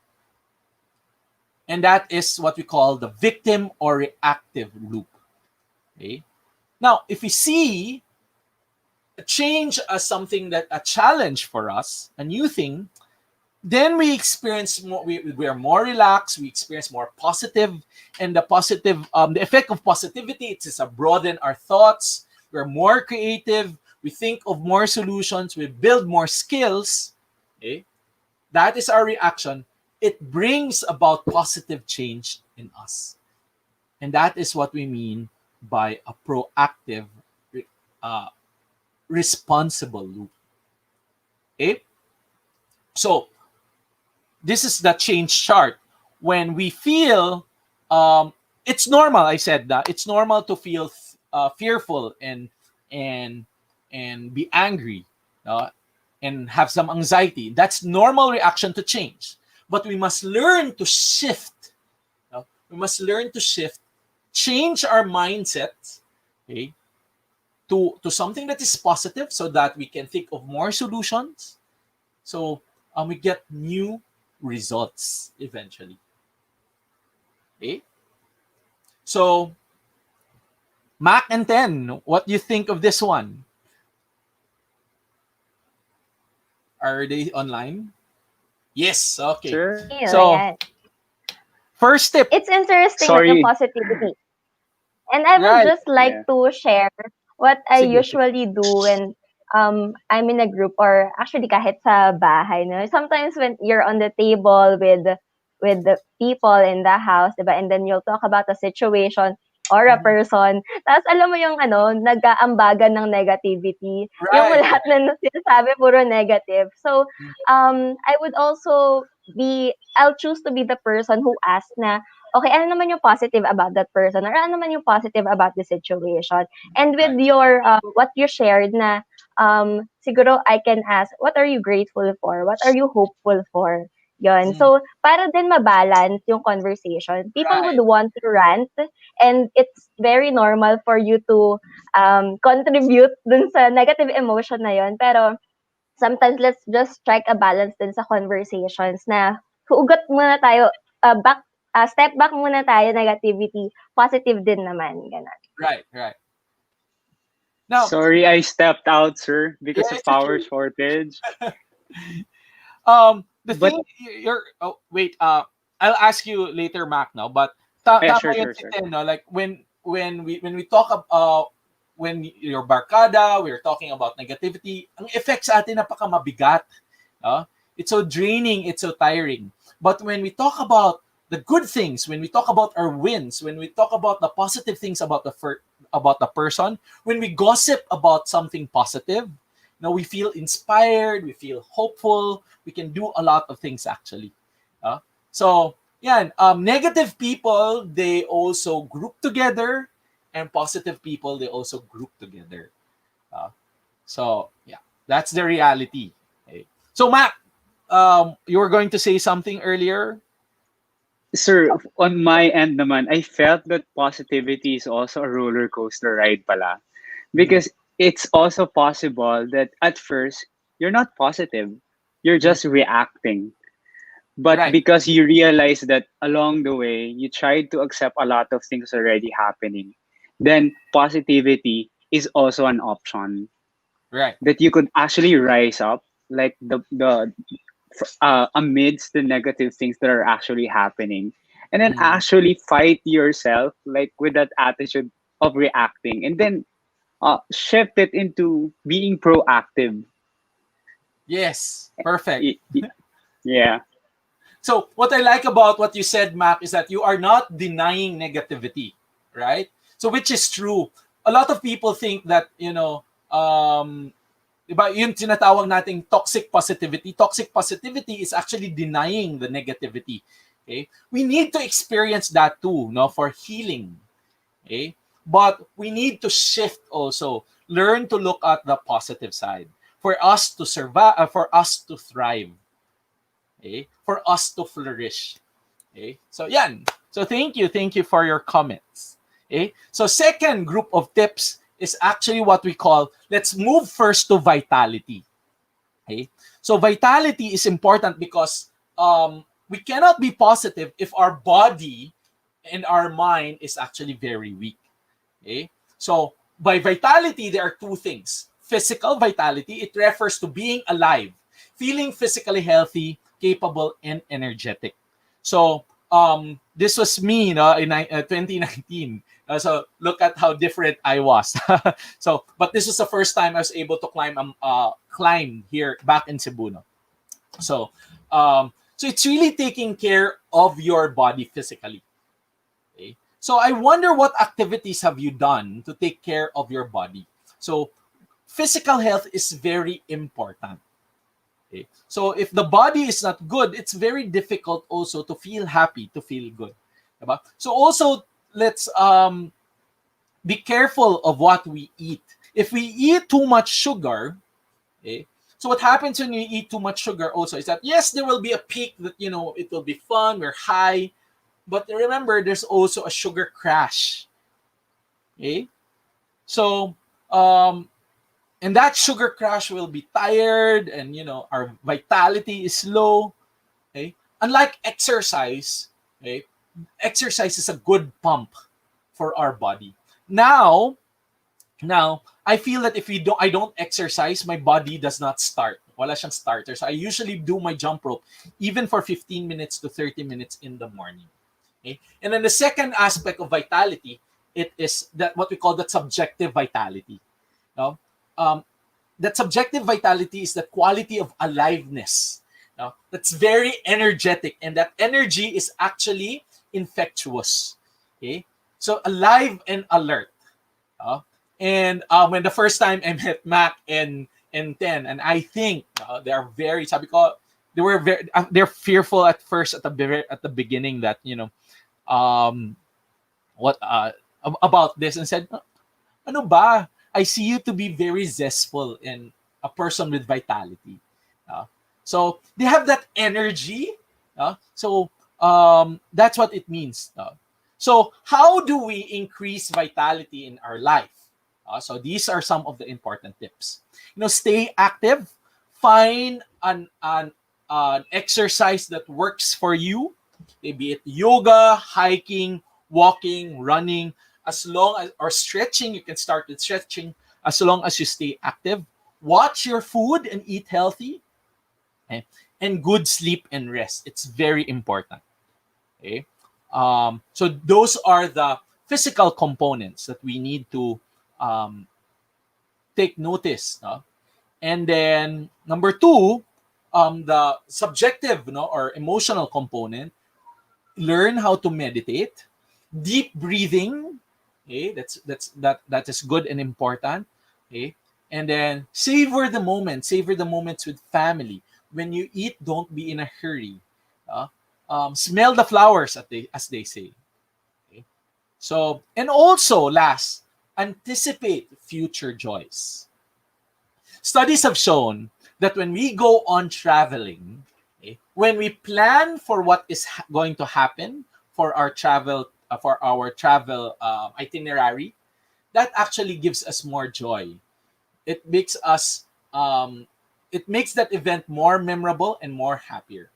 And that is what we call the victim or reactive loop. Okay? Now, if we see change as something that a challenge for us, a new thing, then we experience more. We are more relaxed. We experience more positive, and the effect of positivity, it is to broaden our thoughts. We're more creative. We think of more solutions. We build more skills. Okay, that is our reaction. It brings about positive change in us, and that is what we mean by a proactive, uh, responsible loop. Okay, so this is the change chart. When we feel, it's normal. I said that it's normal to feel fearful and and be angry, and have some anxiety. That's normal reaction to change. But we must learn to shift. We must learn to shift, change our mindset, okay, to something that is positive, so that we can think of more solutions. So we get new results eventually. Okay? So, Mac and Ten, what do you think of this one? Are they online? Yes. Okay. Sure. So, Yes. first tip. It's interesting that yung Sorry. positivity. And I would Right. just like Yeah. to share what I Sige, sige. usually do when I'm in a group, or actually kahit sa bahay. No? Sometimes when you're on the table with the people in the house, diba? And then you'll talk about a situation or a person. Tapos alam mo yung nag-aambagan ng negativity. Yung Right. lahat na sinasabi puro negative. So I would also I'll choose to be the person who asks na, okay, ano naman yung positive about that person, or ano naman yung positive about the situation. And with Right. your what you shared na siguro I can ask, what are you grateful for? What are you hopeful for? Yon. Mm. So, para din mabalance yung conversation, people would Right. want to rant, and it's very normal for you to contribute dun sa negative emotion na yon. Pero sometimes let's just strike a balance din sa conversations na hugot muna tayo, step back muna tayo, negativity, positive din naman, gano'n. Right. Right. Now, Sorry, I stepped out, sir, because yeah, of it's power okay. shortage. The But thing you're oh wait, I'll ask you later, Mac, now, but yeah, tama sure, yun sure, si sure. Ten, no? Like when we talk about when your barkada, we're talking about negativity, ang effects sa atin napaka mabigat. It's so draining, it's so tiring. But when we talk about the good things, when we talk about our wins, when we talk about the positive things about the person, when we gossip about something positive, we feel inspired, we feel hopeful, we can do a lot of things actually. So, yeah, negative people, they also group together, and positive people, they also group together. So, yeah, that's the reality. Okay. So, Mac, you were going to say something earlier? Sir, on my end naman, I felt that positivity is also a roller coaster ride pala. Mm-hmm. Because it's also possible that at first, you're not positive. You're Mm-hmm. just reacting. But Right. because you realize that along the way, you tried to accept a lot of things already happening, then positivity is also an option Right. that you could actually rise up, like the amidst the negative things that are actually happening, and then Mm-hmm. actually fight yourself like with that attitude of reacting, and then shift it into being proactive. Yes. Perfect. Yeah. So what I like about what you said, Mac, is that you are not denying negativity, right? So which is true. A lot of people think that, diba, yun tinatawag nating toxic positivity. Toxic positivity is actually denying the negativity. Okay? We need to experience that too, no, for healing. Okay? But we need to shift also. Learn to look at the positive side for us to survive, for us to thrive. Okay? For us to flourish. Okay? So yan. So thank you for your comments. Okay? So second group of tips is actually what we call, let's move first to vitality. Okay? So vitality is important because we cannot be positive if our body and our mind is actually very weak. Okay? So by vitality, there are two things. Physical vitality, it refers to being alive, feeling physically healthy, capable, and energetic. So this was me, in 2019. So look at how different I was. So, but this was the first time I was able to climb here back in Cebu. No? So, so it's really taking care of your body physically. Okay? So I wonder what activities have you done to take care of your body. So physical health is very important. Okay? So if the body is not good, it's very difficult also to feel happy, to feel good. Diba? So also let's be careful of what we eat. If we eat too much sugar, okay, so what happens when you eat too much sugar also is that yes, there will be a peak that it will be fun, we're high, but remember there's also a sugar crash. Okay? So and that sugar crash will be tired, and our vitality is low. Okay? Unlike exercise, okay, exercise is a good pump for our body. Now I feel that if I don't exercise, my body does not start. Wala siyang starter. So I usually do my jump rope even for 15 minutes to 30 minutes in the morning. Okay? And then the second aspect of vitality, it is that what we call that subjective vitality. No? Um, that subjective vitality is the quality of aliveness. No? That's very energetic, and that energy is actually infectious. Okay? So alive and alert. And when the first time I met Mac and Ten, and I think they are very, sabi ko, they're fearful at first at the beginning that um what about this, and said, ano ba? I see you to be very zestful and a person with vitality. So they have that energy. So that's what it means. So how do we increase vitality in our life? So these are some of the important tips. Stay active. Find an exercise that works for you. Be it yoga, hiking, walking, running, as long as, or stretching. You can start with stretching as long as you stay active. Watch your food and eat healthy. Okay? And good sleep and rest. It's very important. Okay? So those are the physical components that we need to um, take notice, no? And then number two, the subjective, no, or emotional component, learn how to meditate, deep breathing. Okay, that is good and important. Okay, and then savor the moments with family. When you eat, don't be in a hurry. Uh, smell the flowers, as they say. Okay? So, and also last, anticipate future joys. Studies have shown that when we go on traveling, okay, when we plan for what is going to happen for our travel itinerary, that actually gives us more joy. It makes us it makes that event more memorable and more happier.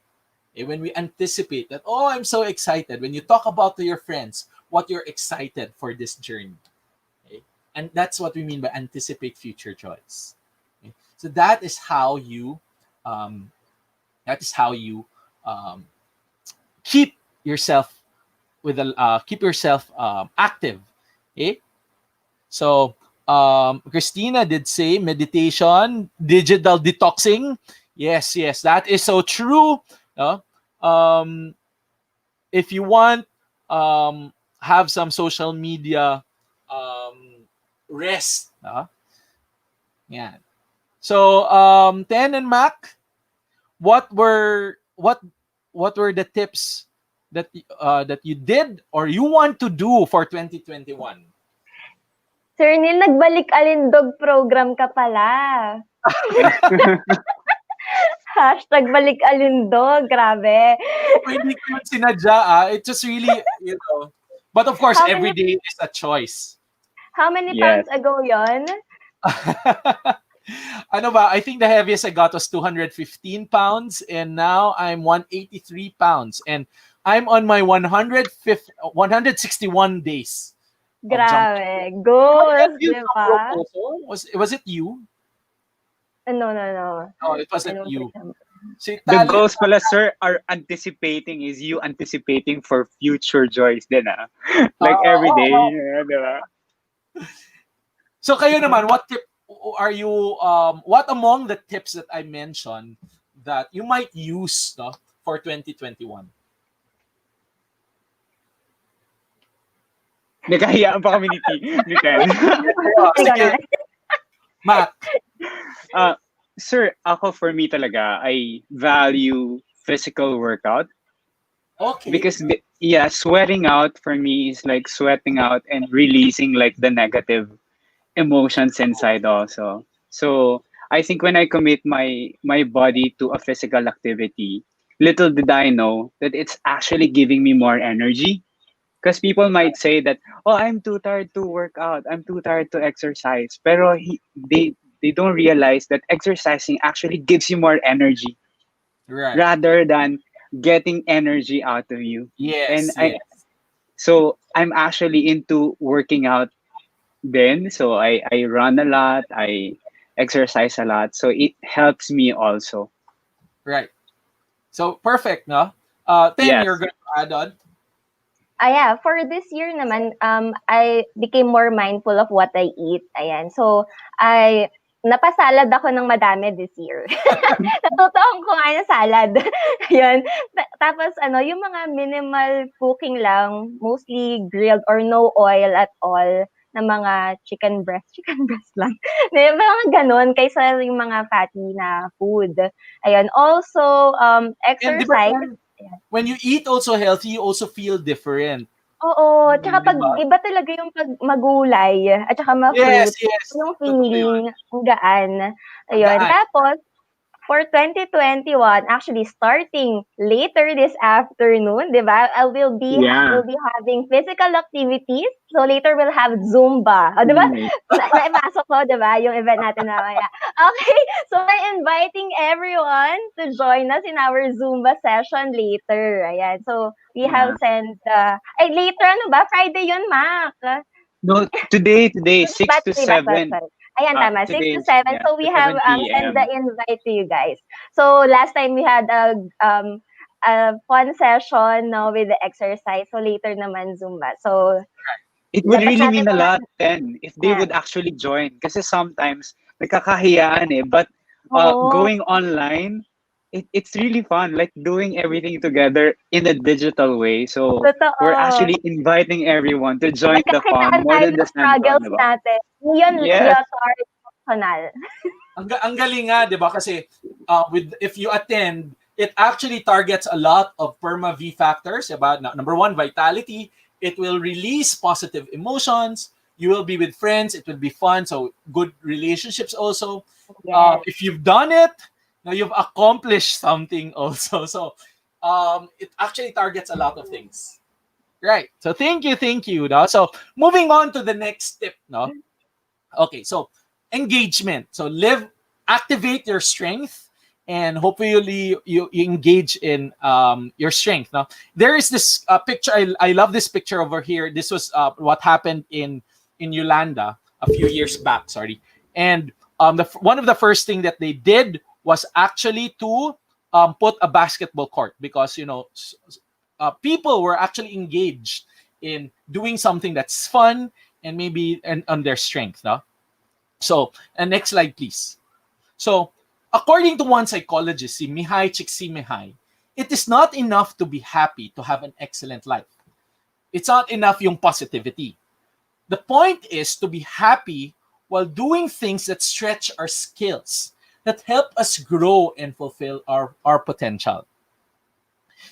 Okay, when we anticipate that, oh, I'm so excited. When you talk about to your friends what you're excited for this journey, okay? And that's what we mean by anticipate future joys. Okay? So um, that is how you um, keep yourself keep yourself active. Okay? So Christina did say meditation, digital detoxing. Yes, yes, that is so true. No? Um, if you want have some social media rest. Yeah. So Ten and Mac, what were what what were the tips that you did or you want to do for 2021? Sir Neil, nagbalik-alindog program ka pala. Hashtag balik-alindog, grabe. Hindi ko yun sinadya, It just really, But of course, How every many day is a choice. how many Yes. pounds ago yon? Ano ba? I think the heaviest I got was 215 pounds, and now I'm 183 pounds, and I'm on my 161 days of jump. Grabe. What have Goals, you di jump rope ba? also? Was it you? No, no, no. No, it I wasn't don't you. remember. Si The Tali, goals pala, sir, are anticipating is you anticipating for future joys din, Like every day, di ba? so kayo naman, what tip are you what among the tips that I mentioned that you might use, no, for 2021? Nagkahiyaan pa kami ni Ten. Ikaw Sige, na. Mac. uh, Sir, ako for me talaga, I value physical workout Okay. because yeah, sweating out for me is like sweating out and releasing like the negative emotions inside also. So I think when I commit my body to a physical activity, little did I know that it's actually giving me more energy. Because people might say that, oh, I'm too tired to work out, I'm too tired to exercise. Pero they don't realize that exercising actually gives you more energy Right. rather than getting energy out of you. And Yes, I yes. so I'm actually into working out then. So I run a lot, I exercise a lot. So it helps me also. Right. So perfect, no? Then Yes. you're going to add on. Yeah, for this year naman, I became more mindful of what I eat. Ayan. So, napasalad ako ng madami this year. Natuto akong kumain ng salad. Ayun. Tapos, yung mga minimal cooking lang, mostly grilled or no oil at all, na mga chicken breast lang. Mga ganun, kaysa yung mga fatty na food. Ayun. Also, And di ba, exercise. when you eat also healthy, you also feel different. Oo, tsaka Di 'pag ba? iba talaga yung 'pag magulay at saka Yes, ma-fruit, yes. yung Totoo yun. feeling ang gaan, Ang ayun. gaan. Tapos for 2021, actually starting later this afternoon, 'di ba? Yeah. We'll be having physical activities. So later we'll have Zumba. Oh, 'di ba? Mm. Naipasok ko, 'di ba, yung event natin mamaya. Okay, so we're inviting everyone to join us in our Zumba session later. Ayan. So we Yeah. have sent later ano ba? Friday yun, Mac. No, today, But 6 to sorry, 7. sorry. Ayan, tama. 6 Today to is, 7. yeah, So, we to have 7 sent the p.m. invite to you guys. So, last time we had a fun session, no, with the exercise. So, later naman Zumba. So, It would Dapat really natin mean a mga lot then if they yeah. would actually join. Kasi sometimes, nagkakahiyaan eh. But Oo, going online, it's really fun. Like doing everything together in a digital way. So we're totoo. actually inviting everyone to join the fun Nagkakitaan more tayo than the ng stand-on, struggles di ba? natin. Yun, Yes. yung sorry, personal. Ang galing nga, 'di ba? Kasi with if you attend, it actually targets a lot of PERMA V factors, 'di ba? Number one, vitality. It will release positive emotions. You will be with friends. It will be fun. So good relationships also. Yes. If you've done it, now you've accomplished something also. So it actually targets a lot of things. Right. So thank you. No? So moving on to the next tip. No. Okay, so engagement. So activate your strength, and hopefully you engage in your strength. Now, there is this picture. I love this picture over here. This was what happened in Yolanda a few years back. Sorry, and one of the first thing that they did was actually to put a basketball court because people were actually engaged in doing something that's fun and maybe on their strength. No? So, and next slide, please. So, according to one psychologist, si Mihai Csikszentmihalyi, it is not enough to be happy to have an excellent life. It's not enough yung positivity. The point is to be happy while doing things that stretch our skills, that help us grow and fulfill our potential.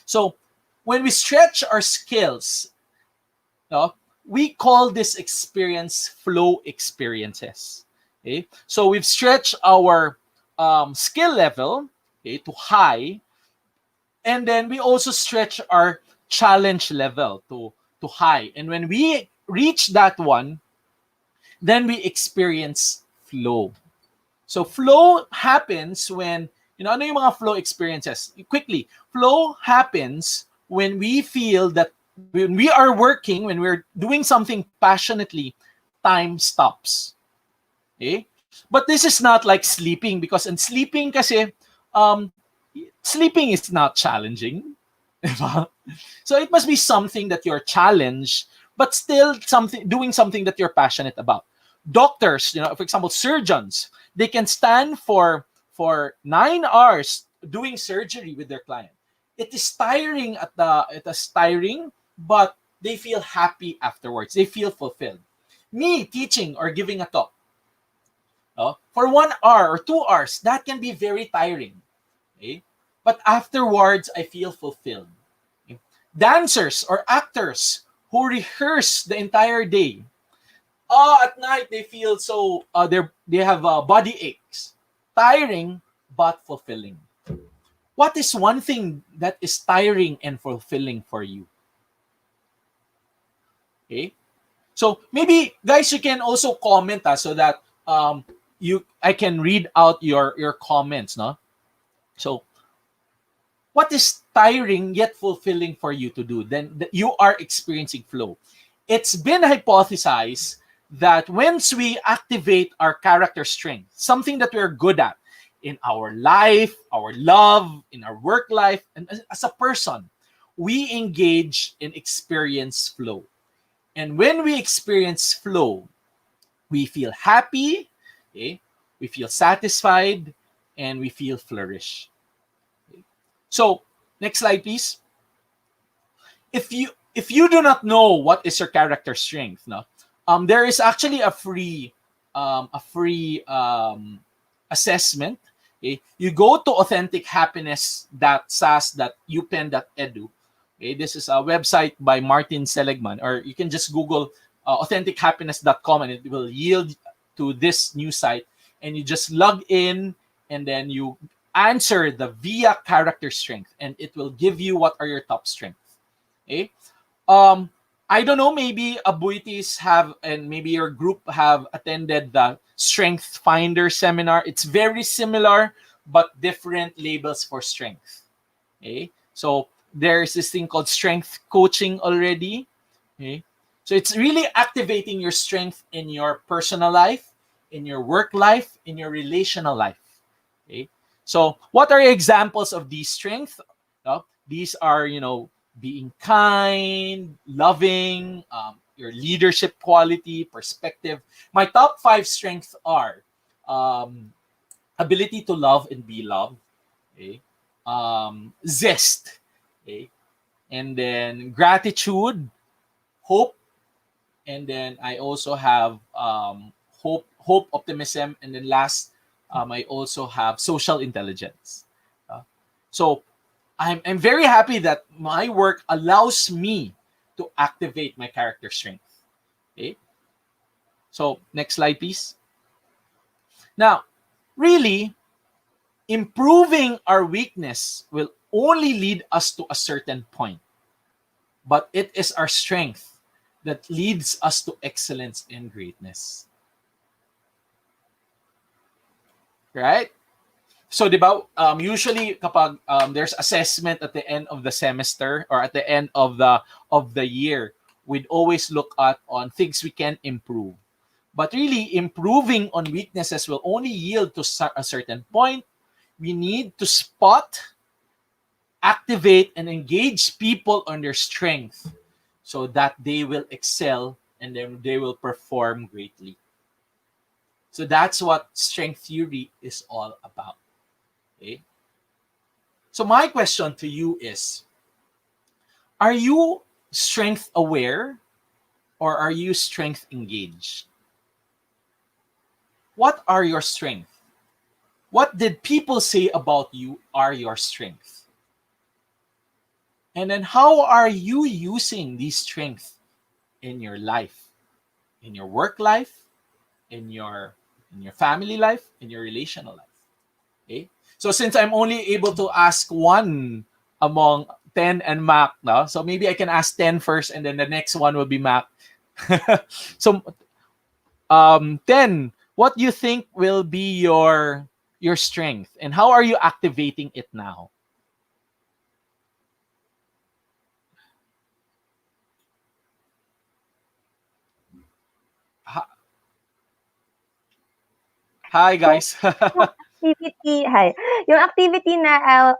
So, when we stretch our skills, no, we call this experience flow experiences. Okay? So we've stretched our skill level, okay, to high, and then we also stretch our challenge level to high. And when we reach that one, then we experience flow. So flow happens when, ano yung mga flow experiences? Quickly, flow happens when we feel that when we are working, when we're doing something passionately, time stops. Okay? But this is not like sleeping, because in sleeping kasi, sleeping is not challenging. So it must be something that you're challenged, but still doing something that you're passionate about. Doctors, for example, surgeons, they can stand for 9 hours doing surgery with their client. It is tiring it is tiring, but they feel happy afterwards. They feel fulfilled. Me teaching or giving a talk, for 1 hour or 2 hours, that can be very tiring. Okay? But afterwards, I feel fulfilled. Okay? Dancers or actors who rehearse the entire day, at night they feel so they have body aches, tiring but fulfilling. What is one thing that is tiring and fulfilling for you? Okay, so maybe guys, you can also comment so that I can read out your comments. No, so what is tiring yet fulfilling for you to do? Then you are experiencing flow. It's been hypothesized that once we activate our character strength, something that we're good at in our life, our love, in our work life, and as a person, we engage in experience flow. And when we experience flow, we feel happy, okay? We feel satisfied, and we feel flourish. Okay? So, next slide, please. If you do not know what is your character strength, no, there is actually a free assessment. Okay? You go to authentichappiness.sas.upenn.edu. Okay? This is a website by Martin Seligman, or you can just Google authentichappiness.com and it will yield to this new site. And you just log in and then you answer the VIA character strength, and it will give you what are your top strengths. Okay? I don't know, maybe Abuitis have, and maybe your group have attended the Strength Finder seminar. It's very similar, but different labels for strength. Okay? So there's this thing called strength coaching already. Okay? So it's really activating your strength in your personal life, in your work life, in your relational life. Okay? So what are examples of these strengths? These are, being kind, loving, your leadership quality, perspective. My top 5 strengths are um, ability to love and be loved, okay? Zest, okay? And then gratitude, hope, and then I also have hope, optimism, and then last, I also have social intelligence. Uh, so I'm very happy that my work allows me to activate my character strength. Okay, so next slide, please. Now, really, improving our weakness will only lead us to a certain point, but it is our strength that leads us to excellence and greatness. Right? So, di ba, usually kapag there's assessment at the end of the semester or at the end of the year, we'd always look at on things we can improve. But really, improving on weaknesses will only yield to a certain point. We need to spot, activate, and engage people on their strength so that they will excel and then they will perform greatly. So that's what strength theory is all about. Okay? So my question to you is, are you strength aware or are you strength engaged? What are your strengths? What did people say about you are your strengths? And then how are you using these strengths in your life, in your work life, in your family life, in your relational life? Okay? So since I'm only able to ask one among Ten and Mac now, so maybe I can ask Ten first, and then the next one will be Mac. So Ten, what do you think will be your strength and how are you activating it now? Hi So, guys. yung yung activity na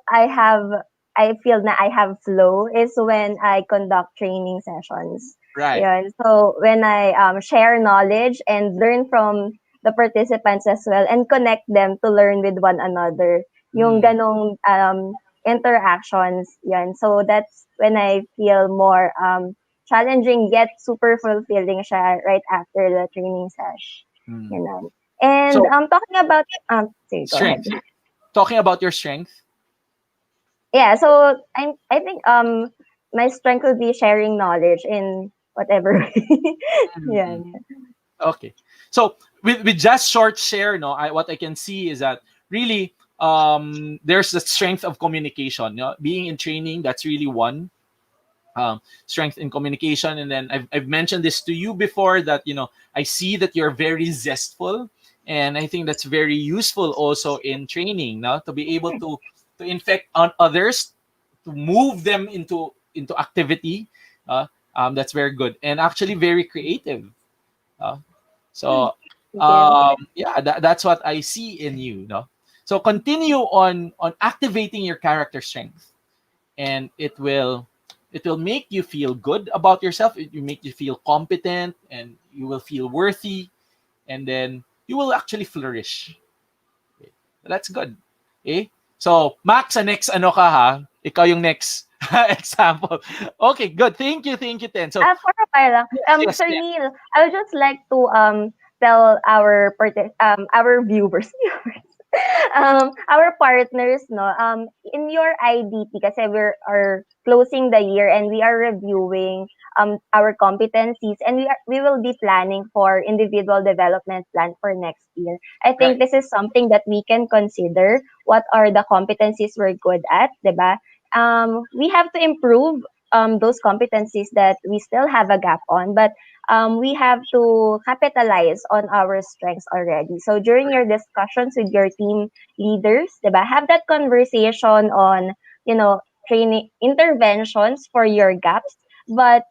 I feel na I have flow is when I conduct training sessions. Right. Yun. So, when I share knowledge and learn from the participants as well and connect them to learn with one another. Yung Mm. ganong interactions, yan. So, that's when I feel more challenging yet super fulfilling siya right after the training sesh. Mm. Yun. And So talking about sorry, go ahead. strength. Talking about your strength. Yeah, so I think my strength would be sharing knowledge in whatever way. Yeah. Mm. Okay. So with just short share, no, what I can see is that really there's the strength of communication. You know, being in training, that's really one strength in communication. And then I've mentioned this to you before that I see that you're very zestful, and I think that's very useful also in training. Now to be able to infect on others, to move them into activity. Uh, that's very good and actually very creative. Uh, so Thank you. yeah, that's what I see in you. No, so continue on activating your character strength, and it will make you feel good about yourself. It will make you feel competent, and you will feel worthy, and then you will actually flourish. Okay. That's good. Okay? So, Max, sa next ano ka ha? Ikaw yung next example. Okay, good. Thank you, Ten. So, For a while lang. yes, yes, Sir yes. Neil, I would just like to tell our viewers our partners, no, in your IDP, kasi we are closing the year and we are reviewing our competencies and we will be planning for individual development plan for next year. I think Right. this is something that we can consider. What are the competencies we're good at, diba? We have to improve those competencies that we still have a gap on, but we have to capitalize on our strengths already. So during your discussions with your team leaders, diba, have that conversation on, training interventions for your gaps, but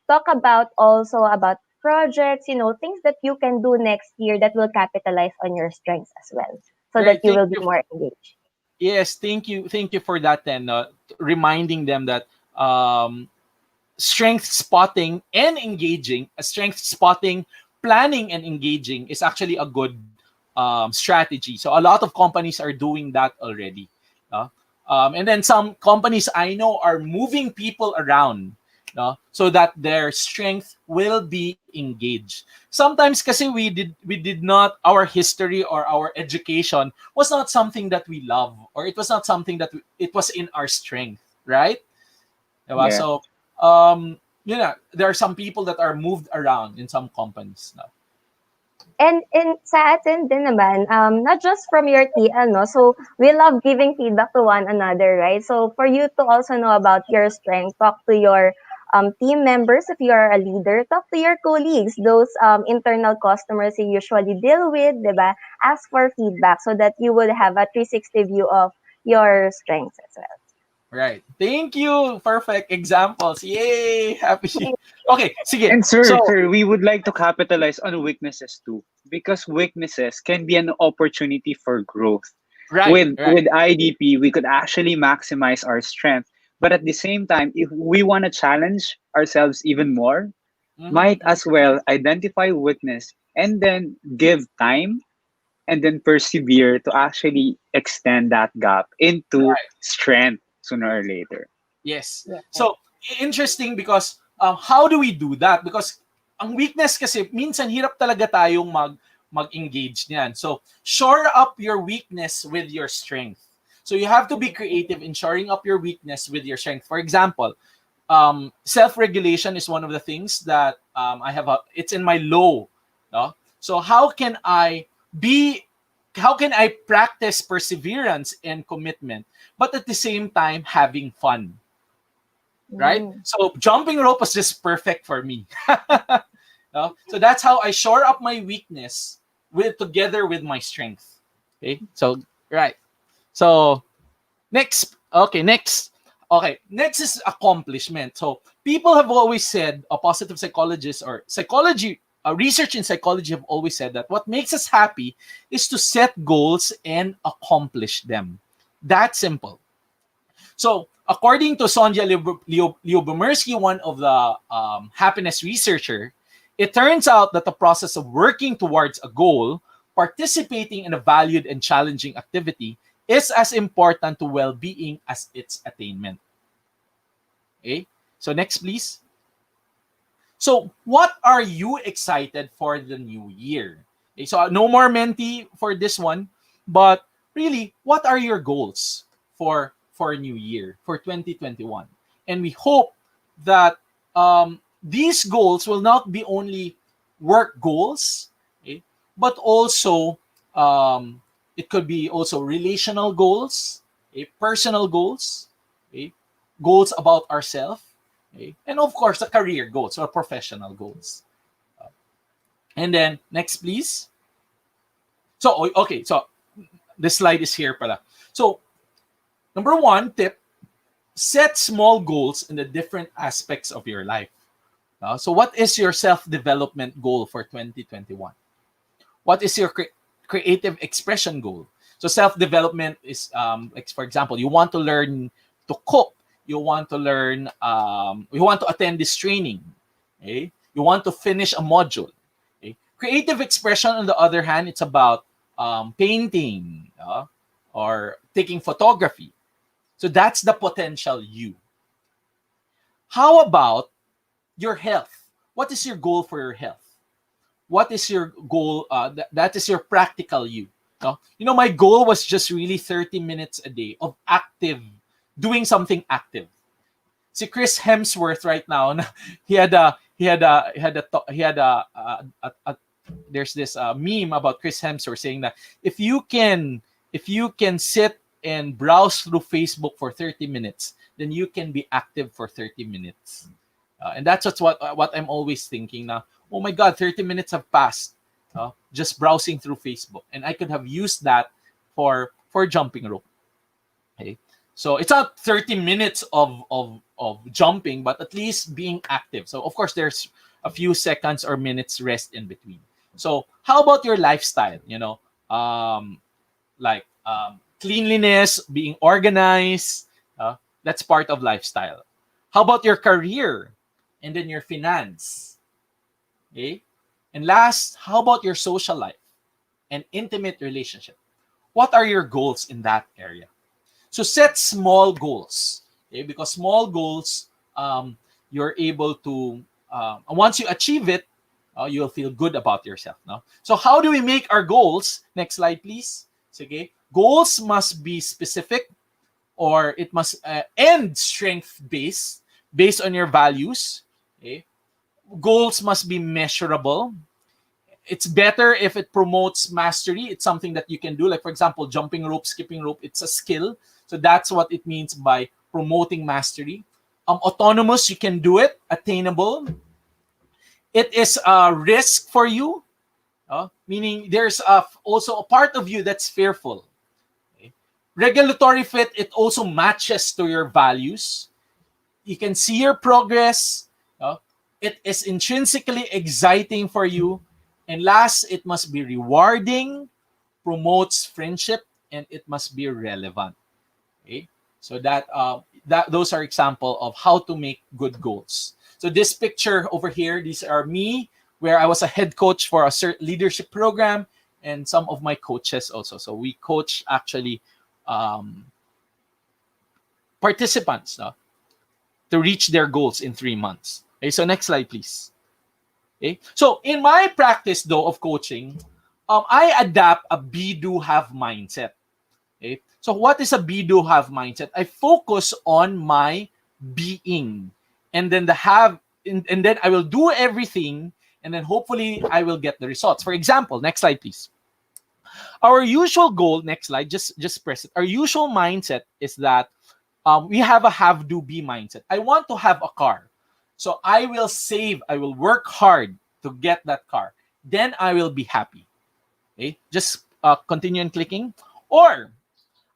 talk about also about projects, things that you can do next year that will capitalize on your strengths as well, so that Great. you Thank will be you. more engaged. Yes, thank you for that. Then reminding them that um, strength spotting and engaging, strength spotting, planning and engaging is actually a good strategy. So a lot of companies are doing that already. Uh, and then some companies I know are moving people around, so that their strength will be engaged. Sometimes kasi we did not, our history or our education was not something that we love, or it was not something that it was in our strength, right? Diba? Yeah. So there are some people that are moved around in some companies now. And sa atin din naman, not just from your TL, no? So, we love giving feedback to one another, right? So, for you to also know about your strength, talk to your team members if you are a leader, talk to your colleagues, those internal customers you usually deal with, diba? Ask for feedback so that you would have a 360 view of your strengths as well. Right. Thank you. Perfect examples. Yay! Happy. Okay, sige. And sir, So, sir, we would like to capitalize on weaknesses too, because weaknesses can be an opportunity for growth. right, With right. IDP, we could actually maximize our strength, but at the same time, if we want to challenge ourselves even more, Mhm, might as well identify weakness and then give time and then persevere to actually extend that gap into right. strength sooner or later. Yes. Yeah. So, interesting because how do we do that? Because ang weakness kasi, minsan hirap talaga tayong mag-engage niyan. So, shore up your weakness with your strength. So, you have to be creative in shoring up your weakness with your strength. For example, self-regulation is one of the things that it's in my low. No? So, be how can I practice perseverance and commitment, but at the same time having fun? Right? Mm. So jumping rope was just perfect for me. No? So that's how I shore up my weakness together with my strength. Okay. So right. So next. Okay. Next. Okay. Next is accomplishment. So people have always said, a positive psychologist or psychology, research in psychology have always said that what makes us happy is to set goals and accomplish them. That simple. So, according to Sonja Lyubomirsky, one of the happiness researcher, it turns out that the process of working towards a goal, participating in a valued and challenging activity, is as important to well-being as its attainment. Okay? So, next, please. So, what are you excited for the new year? Okay, so, no more mentee for this one, but really, what are your goals for a new year for 2021? And we hope that these goals will not be only work goals, okay, but also it could be also relational goals, okay, personal goals, okay, goals about ourselves, okay, and of course the career goals or professional goals. And then next, please. So okay, so this slide is here pala. So number one tip: set small goals in the different aspects of your life. So what is your self-development goal for 2021? What is your creative expression goal? So self-development is, like for example, you want to learn to cook, you want to learn, you want to attend this training, okay? You want to finish a module. Okay? Creative expression, on the other hand, it's about painting or taking photography. So that's the potential you. How about your health? What is your goal for your health? What is your goal? That is your practical you. No? You know, my goal was just really 30 minutes a day of doing something active. See Chris Hemsworth right now, there's this meme about Chris Hemsworth saying that if you can sit and browse through Facebook for 30 minutes, then you can be active for 30 minutes. And that's what I'm always thinking now. Oh my God, 30 minutes have passed just browsing through Facebook. And I could have used that for jumping rope. Okay. So it's not 30 minutes of jumping, but at least being active. So of course there's a few seconds or minutes rest in between. So how about your lifestyle? Like cleanliness, being organized. That's part of lifestyle. How about your career? and then your finance. Okay? And last, how about your social life and intimate relationship? What are your goals in that area? So set small goals, okay? Because small goals, you're able to, once you achieve it, you'll feel good about yourself. No? So how do we make our goals? Next slide, please. Okay. Goals must be specific, or it must end strength based on your values. Okay. Goals must be measurable. It's better if it promotes mastery. It's something that you can do. Like, for example, jumping rope, skipping rope, it's a skill. So that's what it means by promoting mastery. Autonomous, you can do it. Attainable. It is a risk for you, meaning there's also a part of you that's fearful. Okay? Regulatory fit, it also matches to your values. You can see your progress. It is intrinsically exciting for you. And last, it must be rewarding, promotes friendship, and it must be relevant. Okay, so that those are example of how to make good goals. So this picture over here, these are me, where I was a head coach for a certain leadership program, and some of my coaches also. So we coach actually participants to reach their goals in 3 months. Okay, so next slide, please. Okay, so in my practice though of coaching, I adapt a be do have mindset. Okay, so what is a be do have mindset? I focus on my being, and then the have, and then I will do everything, and then hopefully I will get the results. For example, next slide, please. Our usual goal, next slide, just press it. Our usual mindset is that we have a have do be mindset. I want to have a car. So I will save, I will work hard to get that car. Then I will be happy. Okay, just continue and clicking. Or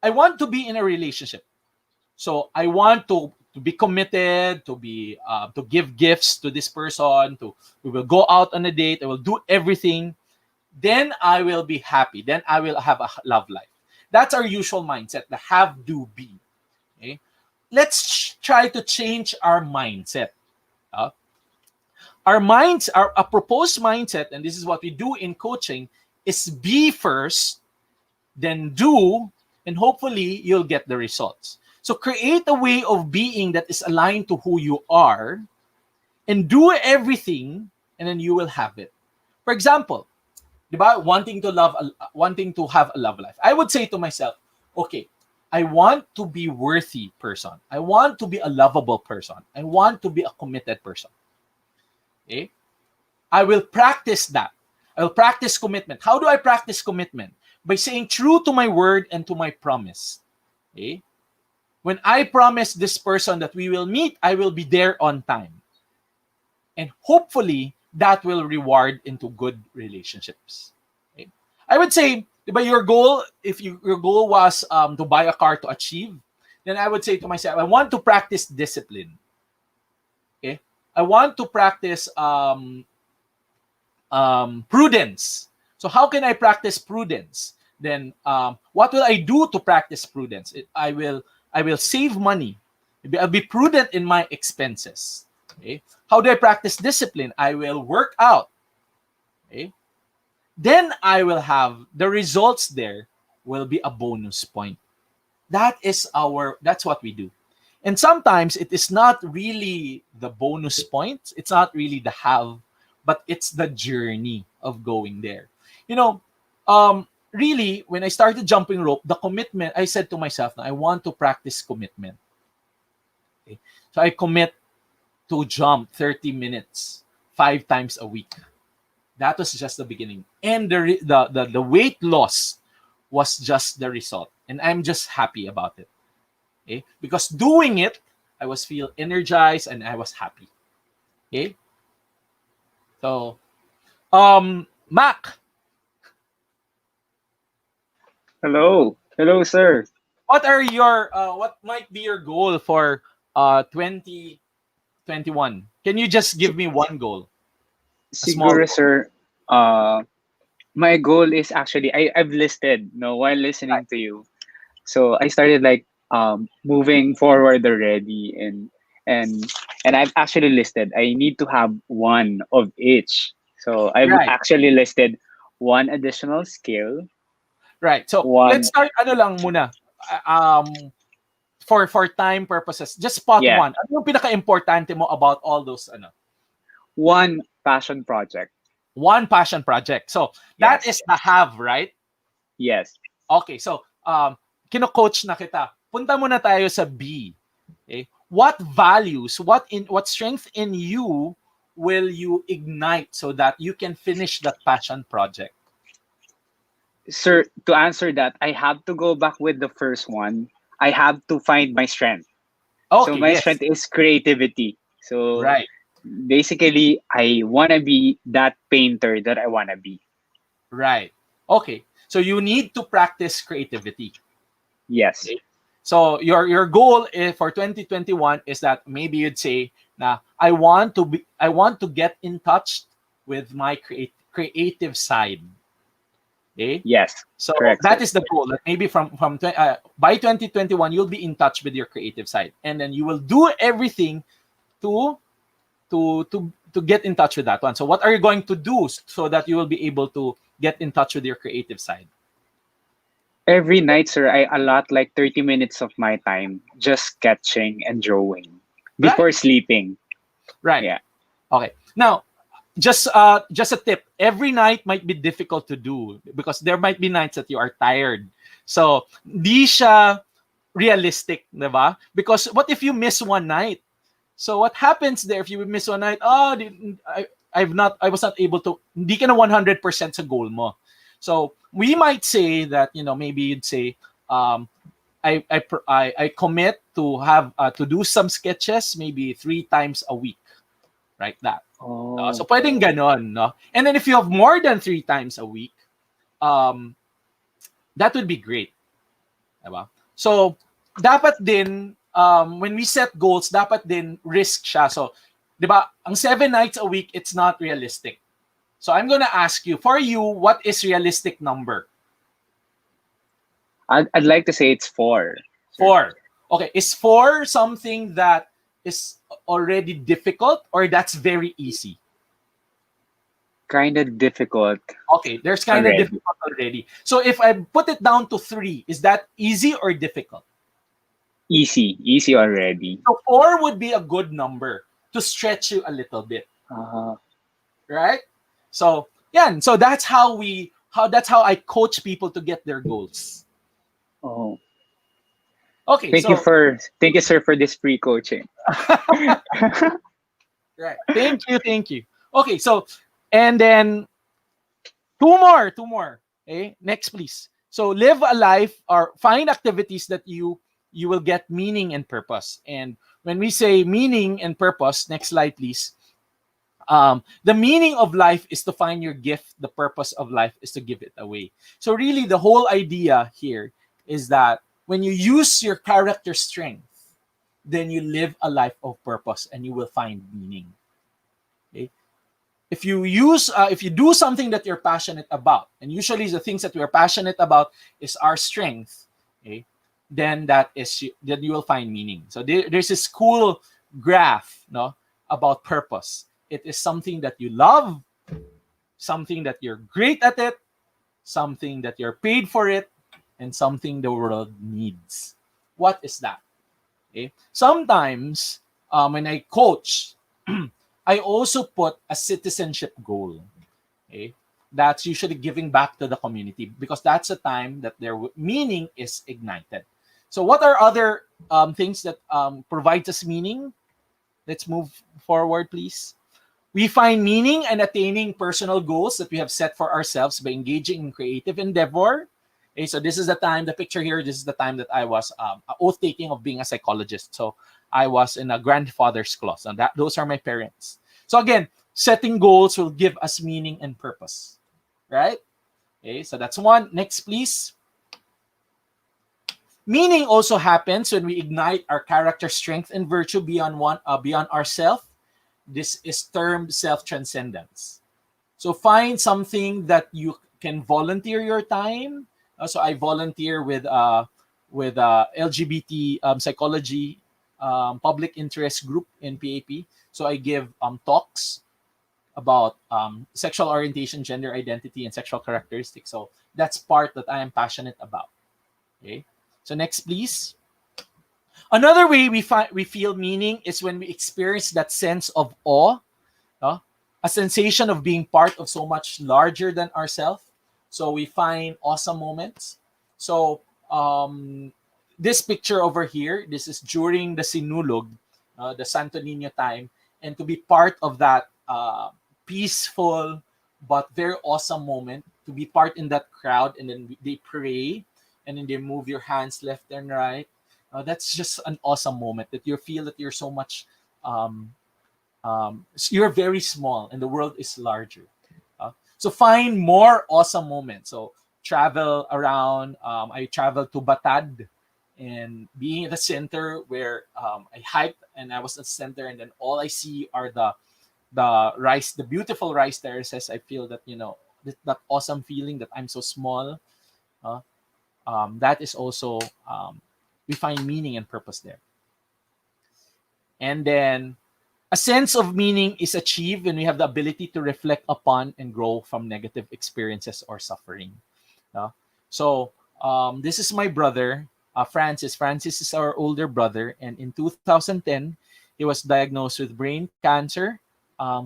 I want to be in a relationship. So I want to be committed, to be to give gifts to this person, we will go out on a date, I will do everything. Then I will be happy. Then I will have a love life. That's our usual mindset, the have do be. Okay? Let's try to change our mindset. Our minds, a proposed mindset, and this is what we do in coaching, is be first, then do, and hopefully you'll get the results. So create a way of being that is aligned to who you are, and do everything, and then you will have it. For example, diba, wanting to have a love life. I would say to myself, okay, I want to be worthy person. I want to be a lovable person. I want to be a committed person. Okay? I will practice that. I will practice commitment. How do I practice commitment? By saying true to my word and to my promise. Okay? When I promise this person that we will meet, I will be there on time. And hopefully, that will reward into good relationships. Okay? I would say, but your goal, if your goal was to buy a car to achieve, then I would say to myself, I want to practice discipline. Okay, I want to practice prudence. So how can I practice prudence? Then what will I do to practice prudence? I will save money. I'll be prudent in my expenses. Okay. How do I practice discipline? I will work out. Okay. Then I will have the results there will be a bonus point. That's what we do. And sometimes it is not really the bonus point. It's not really the have, but it's the journey of going there. Really, when I started jumping rope, the commitment, I said to myself, I want to practice commitment. Okay. So I commit to jump 30 minutes 5 times a week. That was just the beginning. And the weight loss was just the result. And I'm just happy about it. Okay? Because doing it, I was feel energized and I was happy. Okay? So, Mac, Hello. Hello, sir. what might be your goal for 2021? Can you just give me one goal? A small Siguro, goal. sir, my goal is actually, I've listed, while Right. listening to you. So I started like moving forward already, and and I've actually listed I need to have one of each. So I've Right. actually listed one additional skill, Right. So let's one start ano lang muna. For time purposes, just spot yeah, one. Ano yung pinaka-importante mo about all those ano? one passion project. One passion project. So that Yes, is the have, right? yes. Okay. So kino-coach na kita. Punta muna tayo sa B. Okay? What values, what strength in you will you ignite so that you can finish that passion project? Sir, to answer that, I have to go back with the first one. I have to find my strength. So Okay, my yes. strength is creativity. So Right. basically, I want to be that painter that I want to be. Right. Okay. So you need to practice creativity. Yes. Okay? So your goal for 2021 is that maybe you'd say na I want to get in touch with my creative side. Okay? Yes. So Correct, that sir. is the goal. That maybe by 2021 you'll be in touch with your creative side, and then you will do everything to to get in touch with that one. So what are you going to do so that you will be able to get in touch with your creative side? Every night, sir, I allot like 30 minutes of my time just sketching and drawing Right. before sleeping. Right. Yeah. Okay. Now, just a tip. Every night might be difficult to do because there might be nights that you are tired. So, di siya realistic, 'di ba? Because what if you miss one night? So what happens there if you miss one night? Oh, I was not able to. Hindi ka na 100% sa goal mo. So we might say that maybe you'd say I commit to have to do some sketches maybe 3 times a week, like that. So Oh, pwedeng ganon, no? And then if you have more than 3 times a week, um, that would be great. Diba? So, dapat din, when we set goals, dapat din risk siya. So, di ba, ang 7 nights a week, it's not realistic. So, I'm gonna ask you, for you, what is realistic number? I'd like to say it's four. Sir. 4. Okay, is 4 something that is already difficult or that's very easy? Kind of difficult Okay, there's kind of already. difficult already. So, if I put it down to 3, is that easy or difficult? Easy already. So 4 would be a good number to stretch you a little bit, Uh, right? So yeah, so that's how I coach people to get their goals. oh, Okay, thank you, sir, for this free coaching. right. Thank you. Okay, so and then two more. Okay, next please. So live a life or find activities that you will get meaning and purpose. And when we say meaning and purpose, next slide please. The meaning of life is to find your gift. The purpose of life is to give it away. So really, the whole idea here is that when you use your character strength, then you live a life of purpose and you will find meaning. Okay? If you do something that you're passionate about, and usually the things that we're passionate about is our strength, okay, then then you will find meaning. So there's this cool graph, no, about purpose. It is something that you love, something that you're great at it, something that you're paid for it, and something the world needs. What is that? Okay. Sometimes when I coach, I also put a citizenship goal. Okay. That's usually giving back to the community because that's a time that their meaning is ignited. So what are other things that provides us meaning? Let's move forward, please. We find meaning and attaining personal goals that we have set for ourselves by engaging in creative endeavor. Okay, so this is the time, the picture here, this is the time that I was oath-taking of being a psychologist. So I was in a grandfather's class, and those are my parents. So again, setting goals will give us meaning and purpose, right? Okay, so that's one. Next, please. Meaning also happens when we ignite our character strength and virtue beyond ourselves. This is termed self-transcendence. So find something that you can volunteer your time. So I volunteer with LGBT psychology public interest group in PAP. So I give talks about sexual orientation, gender identity, and sexual characteristics. So that's part that I am passionate about. Okay. So next, please. Another way we feel meaning is when we experience that sense of awe, no? A sensation of being part of so much larger than ourselves. So we find awesome moments. So this picture over here, this is during the Sinulog, the Santo Niño time, and to be part of that peaceful but very awesome moment, to be part in that crowd, and then they pray, and then they move your hands left and right. That's just an awesome moment that you feel that you're so much um, you're very small and the world is larger. So find more awesome moments. So travel around. I traveled to Batad and being at the center where I hiked and I was at the center, and then all I see are the beautiful rice terraces. I feel that that awesome feeling that I'm so small. Uh, that is also we find meaning and purpose there. And then a sense of meaning is achieved when we have the ability to reflect upon and grow from negative experiences or suffering. Uh, so this is my brother, Francis. Francis is our older brother, and in 2010, he was diagnosed with brain cancer,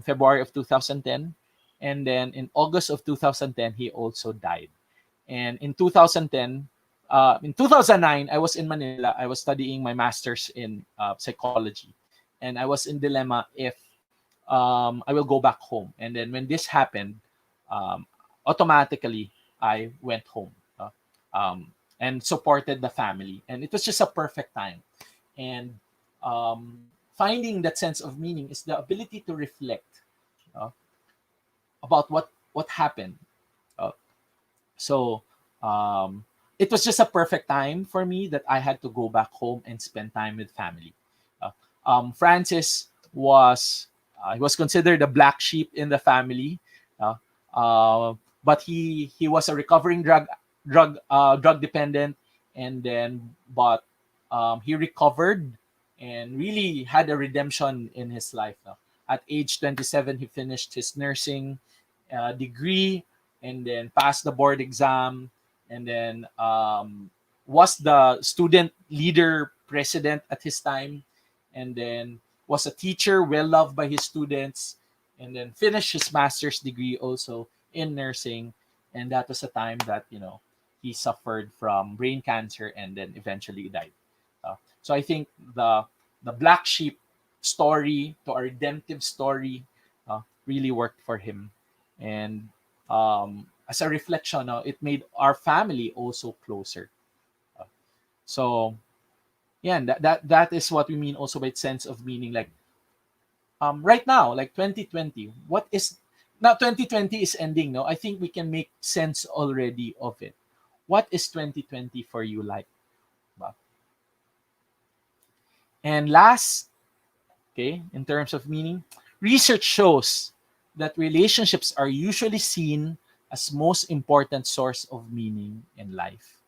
February of 2010, and then in August of 2010, he also died. And in 2010, in 2009, I was in Manila. I was studying my master's in psychology, and I was in dilemma if I will go back home. And then when this happened, um, automatically I went home and supported the family. And it was just a perfect time. And finding that sense of meaning is the ability to reflect uh, about what happened. Uh, so it was just a perfect time for me that I had to go back home and spend time with family. Francis was he was considered a black sheep in the family, uh, but he was a recovering drug dependent, and then but he recovered and really had a redemption in his life. At age 27, he finished his nursing degree and then passed the board exam, and then was the student leader president at his time, and then was a teacher well loved by his students, and then finished his master's degree also in nursing. And that was a time that he suffered from brain cancer and then eventually died. So I think the black sheep story to a redemptive story really worked for him. And as a reflection, it made our family also closer. So yeah, and that is what we mean also by sense of meaning. Like right now, like 2020, what is now 2020 is ending. No, I think we can make sense already of it. What is 2020 for you like? Ba? And last, okay, in terms of meaning, research shows that relationships are usually seen as most important source of meaning in life.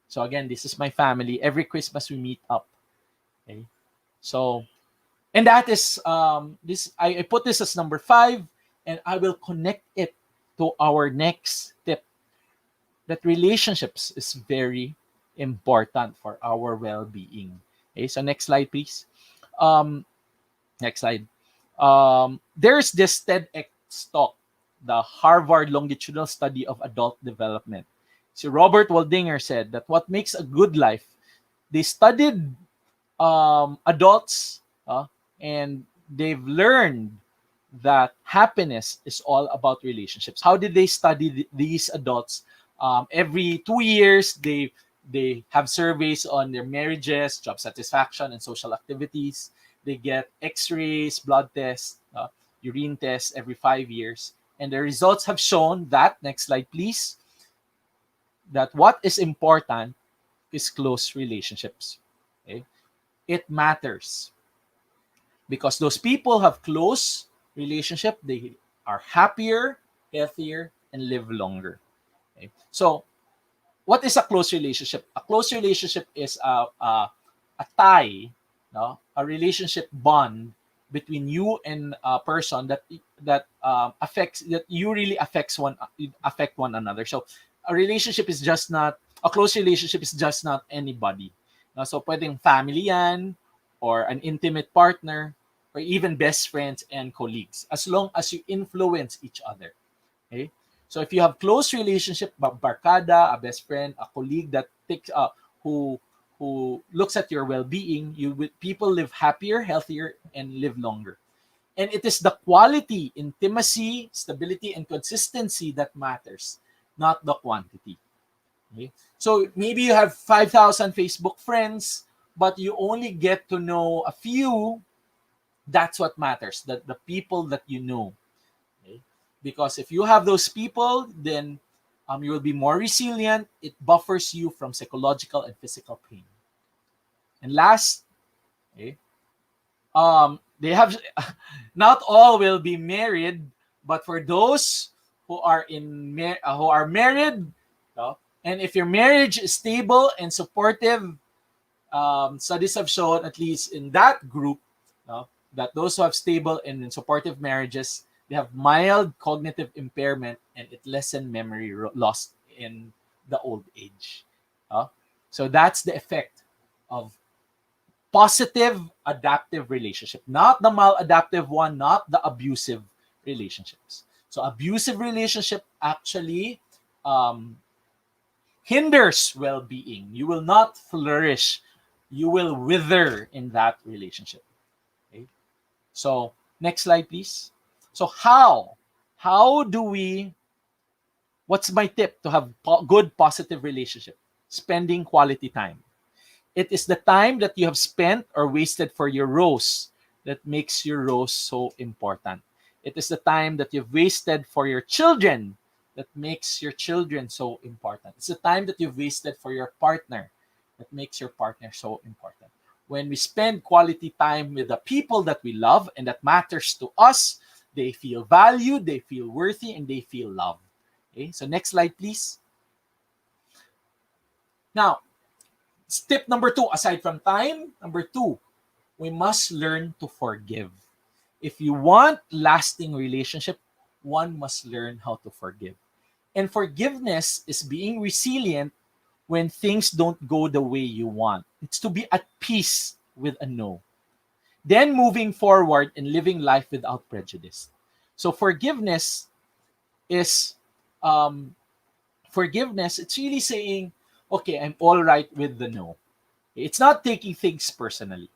So again, this is my family. Every Christmas we meet up. Okay. So, and that is this. I put this as number 5, and I will connect it to our next tip. That relationships is very important for our well-being. Okay. So next slide, please. Um, Next slide. There's this TEDx talk, the Harvard Longitudinal Study of Adult Development. So Robert Waldinger said that what makes a good life, they studied adults and they've learned that happiness is all about relationships. How did they study these adults? Every 2 years, they have surveys on their marriages, job satisfaction, and social activities. They get X-rays, blood tests, urine tests every 5 years. And the results have shown that, next slide please, that what is important is close relationships. Okay? It matters because those people have close relationship, they are happier, healthier, and live longer. Okay? So what is a close relationship? A close relationship is a tie no, a relationship bond between you and a person that affects that you really affect one another. So a relationship is just not a close relationship is just not anybody. No? So pwedeng family yan, or an intimate partner, or even best friends and colleagues, as long as you influence each other. Okay? So if you have close relationship, barkada, a best friend, a colleague that takes who who looks at your well-being, people live happier, healthier, and live longer. And it is the quality, intimacy, stability, and consistency that matters, not the quantity. Okay? So maybe you have 5,000 Facebook friends, but you only get to know a few. That's what matters, the people that you know. Okay? Because if you have those people, then you will be more resilient. It buffers you from psychological and physical pain. And last, okay, they have not all will be married, but for those who are married, no, and if your marriage is stable and supportive, studies have shown, at least in that group, no, that those who have stable and supportive marriages, they have mild cognitive impairment and it lessen memory loss in the old age. no? So that's the effect of positive adaptive relationship, not the maladaptive one, not the abusive relationships. So abusive relationship actually um, hinders well-being. You will not flourish. You will wither in that relationship. Okay? So next slide, please. So how do we? What's my tip to have good positive relationship? Spending quality time. It is the time that you have spent or wasted for your rose that makes your rose so important. It is the time that you've wasted for your children that makes your children so important. It's the time that you've wasted for your partner that makes your partner so important. When we spend quality time with the people that we love and that matters to us, they feel valued, they feel worthy, and they feel loved. Okay, so next slide, please. Now, step number two, aside from time, number two, we must learn to forgive. If you want lasting relationship, one must learn how to forgive. And forgiveness is being resilient when things don't go the way you want. It's to be at peace with a no. Then moving forward and living life without prejudice. So is um, forgiveness. It's really saying, okay, I'm all right with the no. It's not taking things personally.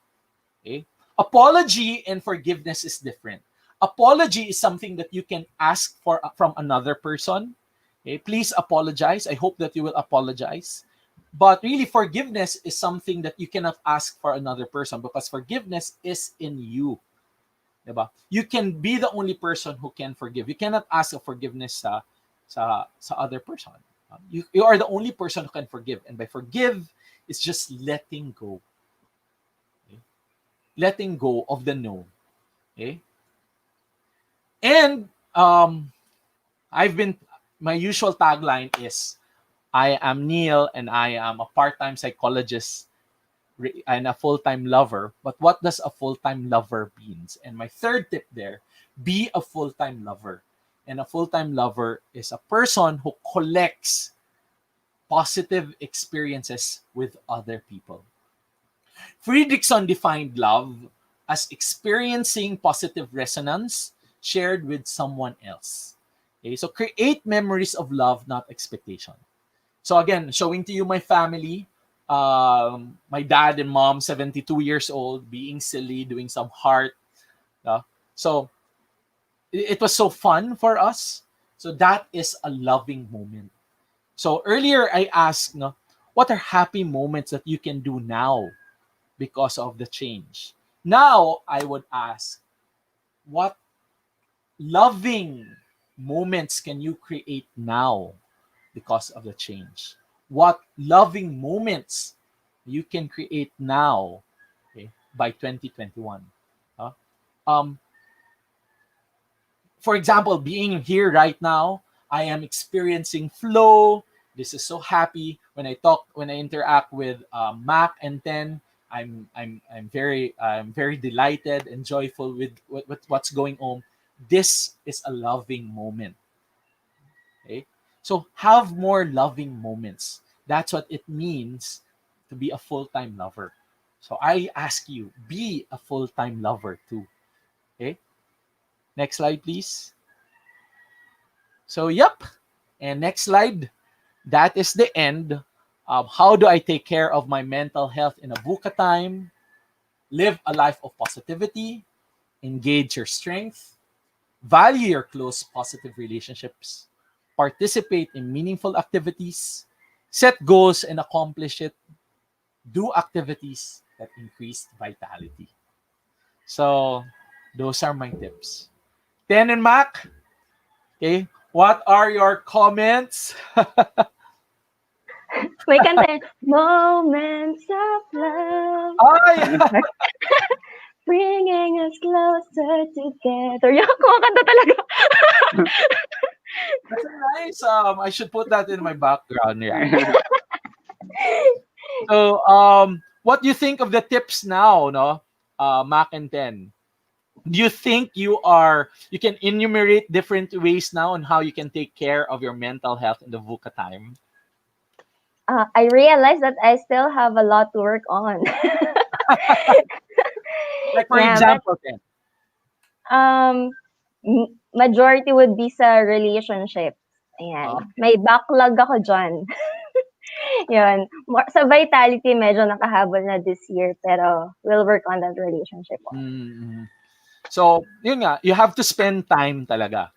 Okay? Apology and forgiveness is different. Apology is something that you can ask for from another person. Okay? Please apologize. I hope that you will apologize. But really, forgiveness is something that you cannot ask for another person because forgiveness is in you. Diba? You can be the only person who can forgive. You cannot ask for forgiveness sa other person. You are the only person who can forgive. And by forgive, it's just letting go. Okay? Letting go of the no. Okay? And my usual tagline is, I am Niel and I am a part-time psychologist and a full-time lover. But what does a full-time lover means? And my third tip there, be a full-time lover. And a full-time lover is a person who collects positive experiences with other people. Friedrichson defined love as experiencing positive resonance shared with someone else. Okay, so create memories of love, not expectation. So again, showing to you my family, my dad and mom, 72 years old, being silly, doing some heart. So it was so fun for us. So that is a loving moment. So earlier I asked, what are happy moments that you can do now because of the change? Now I would ask, what loving moments can you create now because of the change? What loving moments you can create now, okay, by 2021? Um, for example, being here right now, I am experiencing flow. This is so happy when I interact with Mac and Ten. I'm very delighted and joyful with what's going on. This is a loving moment. Okay, so have more loving moments. That's what it means to be a full-time lover. So I ask you, be a full-time lover too. Okay, next slide, please. So, yep. And next slide. That is the end. How do I take care of my mental health in a VUCA time? Live a life of positivity, engage your strength, value your close positive relationships, participate in meaningful activities, set goals and accomplish it, do activities that increase vitality. So, those are my tips. Ten and Mac, okay, what are your comments? May kanta yun, Moments of Love, Oh, yeah. bringing us closer together. Yung kumakanta talaga. That's nice. I should put that in my background. Yeah. So, what do you think of the tips now, no? Mac and Ten. Do you think you can enumerate different ways now on how you can take care of your mental health in the VUCA time? I realized that I still have a lot to work on. Like for Yeah, but example, Ten. majority would be sa relationships. Ayan. Okay. May backlog ako dyan. Yun. Sa vitality, medyo nakahabol na this year, pero we'll work on that relationship. Mm-hmm. So, yun nga, you have to spend time talaga.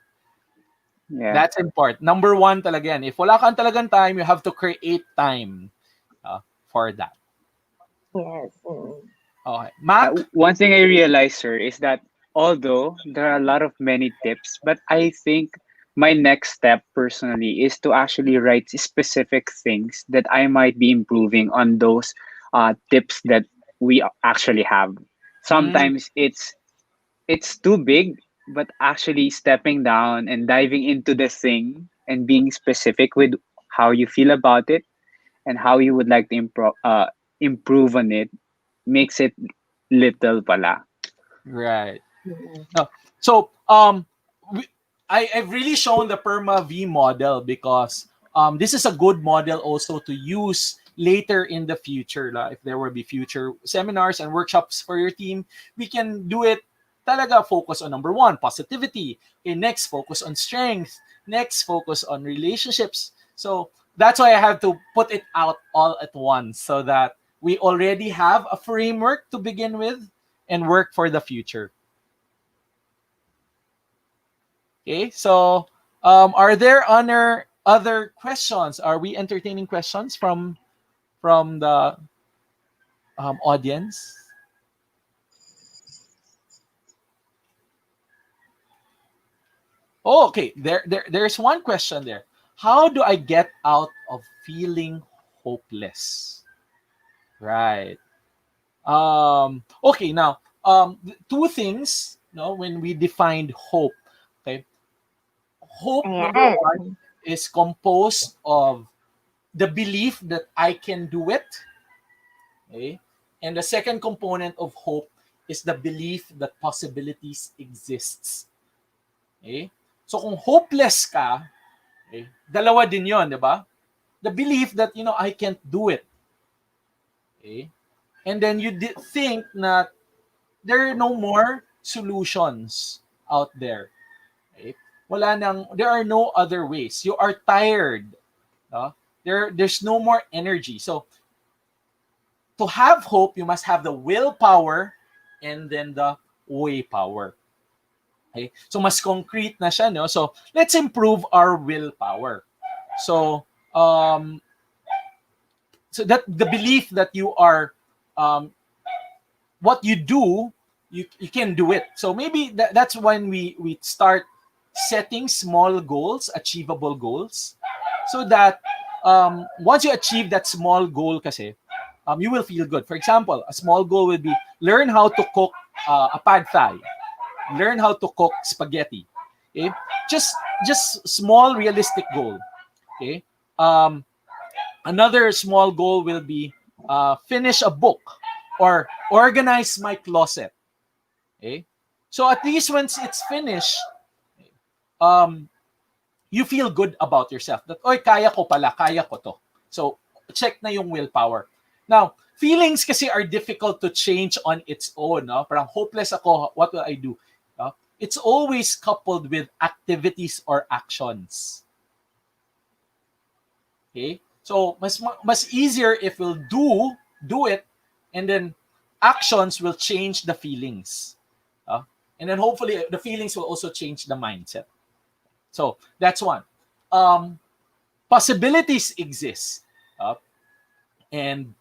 Yeah. That's important. Number one talaga yan. If wala kang talagang time, you have to create time for that. Yes. Okay. Mac? One thing I realized, sir, is that although there are a lot of many tips, but I think my next step personally is to actually write specific things that I might be improving on those tips that we actually have. Mm, Sometimes it's too big, but actually stepping down and diving into the thing and being specific with how you feel about it and how you would like to improve on it makes it little pala. right. Mm. No. So, I've really shown the Perma V model because this is a good model also to use later in the future. If there will be future seminars and workshops for your team, we can do it talaga focus on number one, positivity. Okay, next, focus on strength. Next, focus on relationships. So that's why I have to put it out all at once so that we already have a framework to begin with and work for the future. Okay, so are there other questions? Are we entertaining questions from the audience? Oh, okay. There's one question there. How do I get out of feeling hopeless? Right. Okay, now two things, when we defined hope. Okay. Hope number Ayan. one is composed of the belief that I can do it. Okay? And the second component of hope is the belief that possibilities exists. Okay? So kung hopeless ka, okay, dalawa din 'yon, 'di ba? The belief that I can't do it. Okay? And then you think that there are no more solutions out there. Okay? There are no other ways. You are tired. No? There's no more energy. So to have hope, you must have the willpower and then the way power. Okay? So mas concrete na siya, no? So let's improve our willpower. So so that the belief that you are what you do, you can do it. So maybe that's when we start setting small goals, achievable goals, so that once you achieve that small goal kasi, you will feel good. For example, a small goal would be learn how to cook a pad thai, learn how to cook spaghetti. Okay, just small realistic goal. Okay, another small goal will be finish a book. or organize my closet. Okay? So at least once it's finished, um, you feel good about yourself. That, oy, kaya ko pala, kaya ko to. So, check na yung willpower. Now, feelings kasi are difficult to change on its own. No? Parang hopeless ako, what will I do? No? It's always coupled with activities or actions. Okay? So, mas easier if we'll do it, and then actions will change the feelings. And then hopefully the feelings will also change the mindset. So that's one. Possibilities exist. And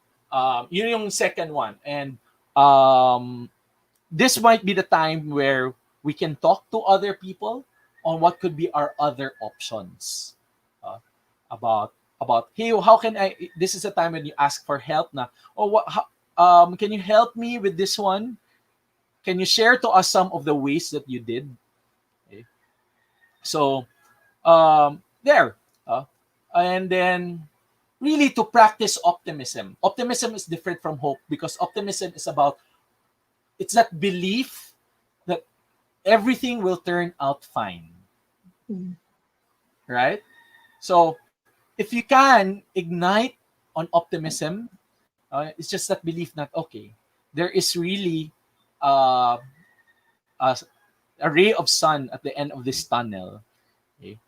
yun yung second one. And this might be the time where we can talk to other people on what could be our other options. About hey, how can I, this is a time when you ask for help na, can you help me with this one? Can you share to us some of the ways that you did? Okay. So there. And then really to practice optimism. Optimism is different from hope because optimism is about, it's that belief that everything will turn out fine. Right? So if you can ignite on optimism, it's just that belief that, okay, there is really a ray of sun at the end of this tunnel. Okay?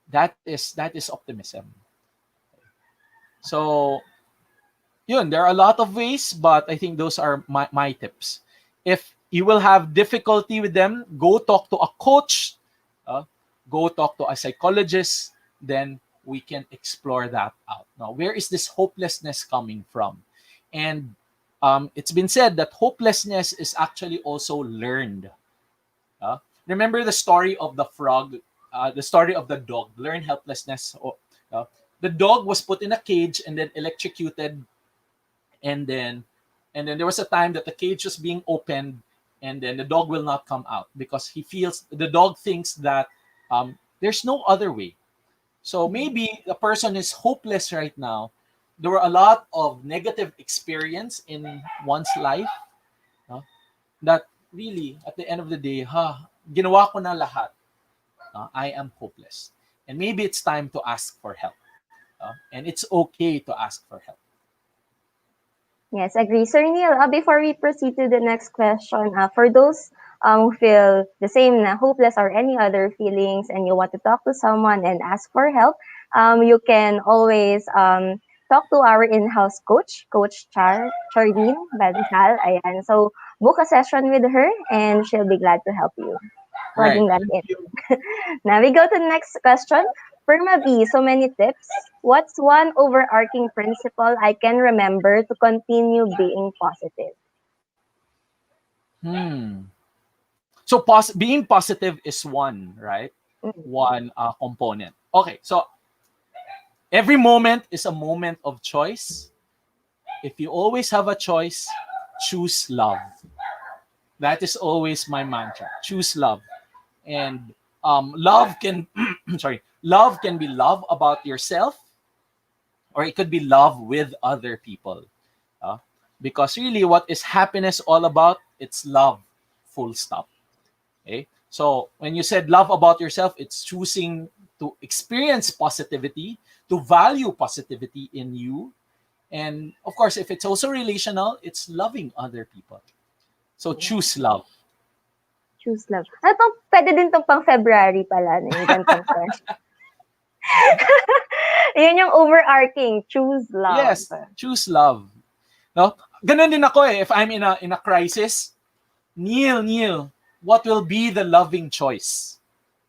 That is optimism. So, yun, there are a lot of ways, but I think those are my tips. If you will have difficulty with them, go talk to a coach, go talk to a psychologist, then we can explore that out. Now, where is this hopelessness coming from? And it's been said that hopelessness is actually also learned. Remember the story of the frog, the story of the dog, learn helplessness. The dog was put in a cage and then electrocuted, and then there was a time that the cage was being opened, and then the dog will not come out because the dog thinks that there's no other way. So maybe the person is hopeless right now. There were a lot of negative experience in one's life, that really at the end of the day, ginawa ko na lahat. I am hopeless. And maybe it's time to ask for help. And it's okay to ask for help. Yes, agree. Sir Neil, before we proceed to the next question, for those who feel the same na hopeless or any other feelings and you want to talk to someone and ask for help, you can always talk to our in-house coach, Coach Charlene Bansal. Ayan. So, book a session with her and she'll be glad to help you. Plugging that in. Now we go to the next question. Perma V, so many tips. What's one overarching principle I can remember to continue being positive? So being positive is one, right? One component. Okay, so every moment is a moment of choice. If you always have a choice, choose love. That is always my mantra. Choose love. And love can love can be love about yourself, or it could be love with other people. Because really what is happiness all about? It's love, full stop. Okay? So when you said love about yourself, it's choosing to experience positivity, to value positivity in you. And of course, if it's also relational, it's loving other people. So choose love. Choose love. Ano to? Pwede din tong pang February pala. Yung gantong question. Yun yung overarching. Choose love. Yes, choose love. No? Ganun din ako eh. If I'm in a crisis, Neil, what will be the loving choice?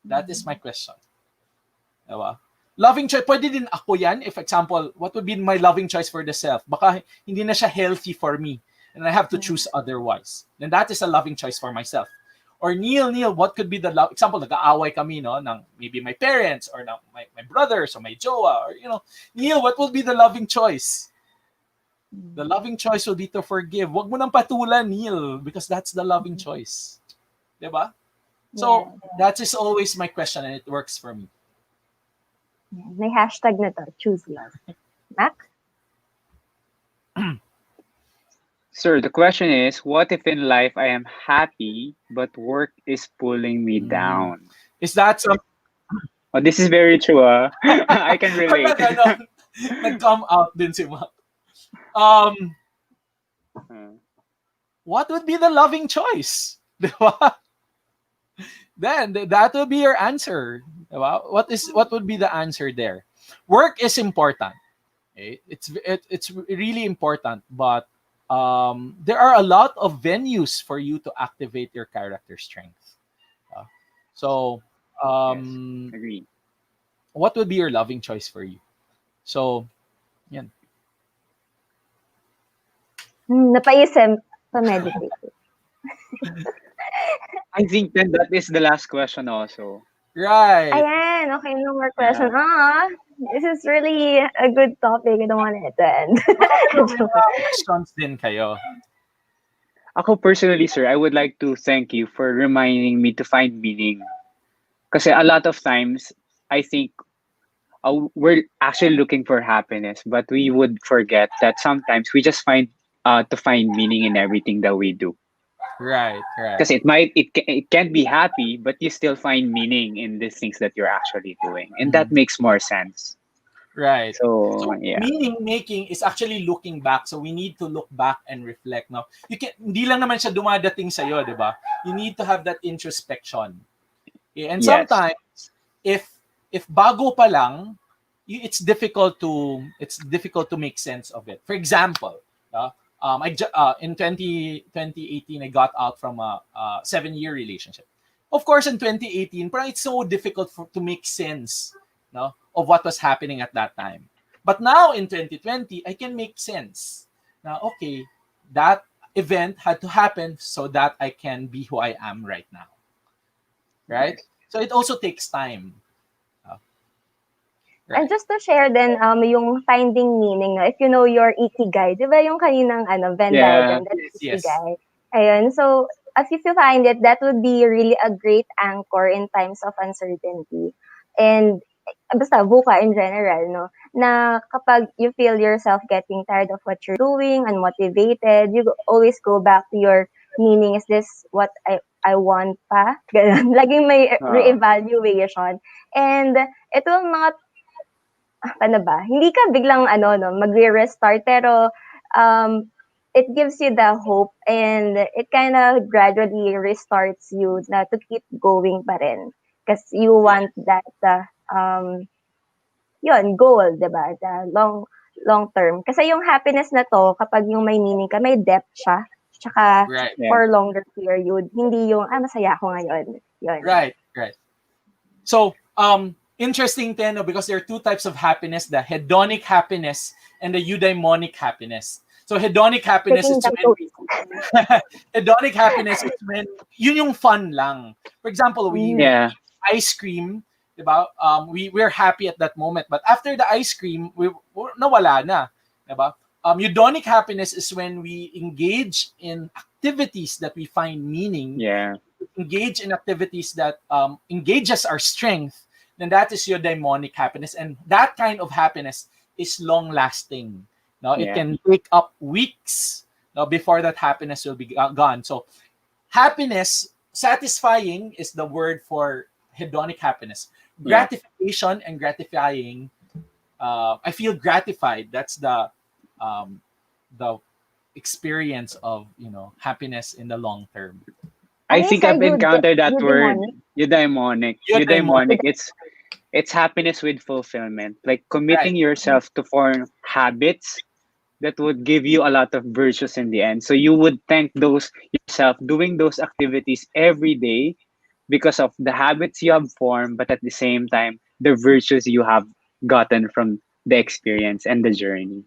That is my question. Diba? Loving choice, pwede din ako yan. If example, what would be my loving choice for the self? Baka hindi na siya healthy for me and I have to choose otherwise. Then that is a loving choice for myself. Or Neil, what could be the love? Example, nag-aaway kami, no, ng maybe my parents or ng my brothers or my jowa, or Neil, what will be the loving choice? The loving choice will be to forgive. Wag mo nang patulan, Neil, because that's the loving choice. Diba? So, that is always my question and it works for me. May hashtag na to, choose love. Mac? Sir, the question is, what if in life I am happy, but work is pulling me Mm. down? Is that some Oh, this is very true. I can pag relate. nag-ano, nag-come out din si Mac. Um, what would be the loving choice? Di ba? Then that will be your answer. Di ba? What would be the answer there? Work is important. Okay? It's really important, but there are a lot of venues for you to activate your character strength. Uh, so, Yes, um, agree. what would be your loving choice for you? So, yan. Napaisip, pa-meditate. I think then that is the last question also. Right. Ayan, okay, no more question. Yeah. This is really a good topic. I don't want it to end. Baka may mga questions din kayo. Ako personally, sir, I would like to thank you for reminding me to find meaning. Kasi a lot of times, I think we're actually looking for happiness, but we would forget that sometimes we just to find meaning in everything that we do. Right, right. Because it can't be happy, but you still find meaning in these things that you're actually doing, and that Mm, makes more sense. right. So So yeah, meaning making is actually looking back. So we need to look back and reflect. No, you can hindi lang naman siya dumadating sa iyo, 'di ba? You need to have that introspection. Okay? And yes, sometimes if bago pa lang, it's difficult to make sense of it. For example, in 2018 I got out from a 7-year relationship. Of course, in 2018, parang it's so difficult to make sense, no, of what was happening at that time. But now in 2020, I can make sense. Now, okay, that event had to happen so that I can be who I am right now, right? yes, So it also takes time. Uh, And right. just to share din, yung finding meaning, no? If you know your ikigai, di ba yung kaninang Venn yeah, diagram, that's Yes, yes. ikigai. Ayun, so as if you find it, that would be really a great anchor in times of uncertainty. And basta VUCA in general, no? Na kapag you feel yourself getting tired of what you're doing, unmotivated, you always go back to your meaning. Is this what I want pa? Ganun. Laging may uh, reevaluation. And it will not paano ba, hindi ka biglang no, magre-restart pero um, it gives you the hope and it kind of gradually restarts you na to keep going pa rin. Because you want that, yun, goal, di ba? The long term. Kasi yung happiness na to, kapag yung may meaning ka, may depth siya. Tsaka Right, yeah, for longer period. Hindi yung, masaya ako ngayon. Yun. right, right. So, interesting, Teno, because there are two types of happiness: the hedonic happiness and the eudaimonic happiness. So, hedonic happiness Taking is them when to hedonic happiness is when yun yung fun lang. For example, we yeah, eat ice cream, diba? We're happy at that moment, but after the ice cream, we nawala na, diba? Eudaimonic happiness is when we engage in activities that we find meaning, yeah, engage in activities that engages our strength, then that is your daimonic happiness. And that kind of happiness is long lasting. Now, it yeah, can take up weeks before that happiness will be gone. So, happiness, satisfying is the word for hedonic happiness. yeah. Gratification and gratifying, I feel gratified. That's the experience of happiness in the long term. I ano yung think sa I've encountered that word, eudaimonic? eudaimonic. Eudaimonic, Eudaimonic. It's happiness with fulfillment, like right? committing yourself to form habits that would give you a lot of virtues in the end. So you would thank those yourself doing those activities every day because of the habits you have formed, but at the same time, the virtues you have gotten from the experience and the journey.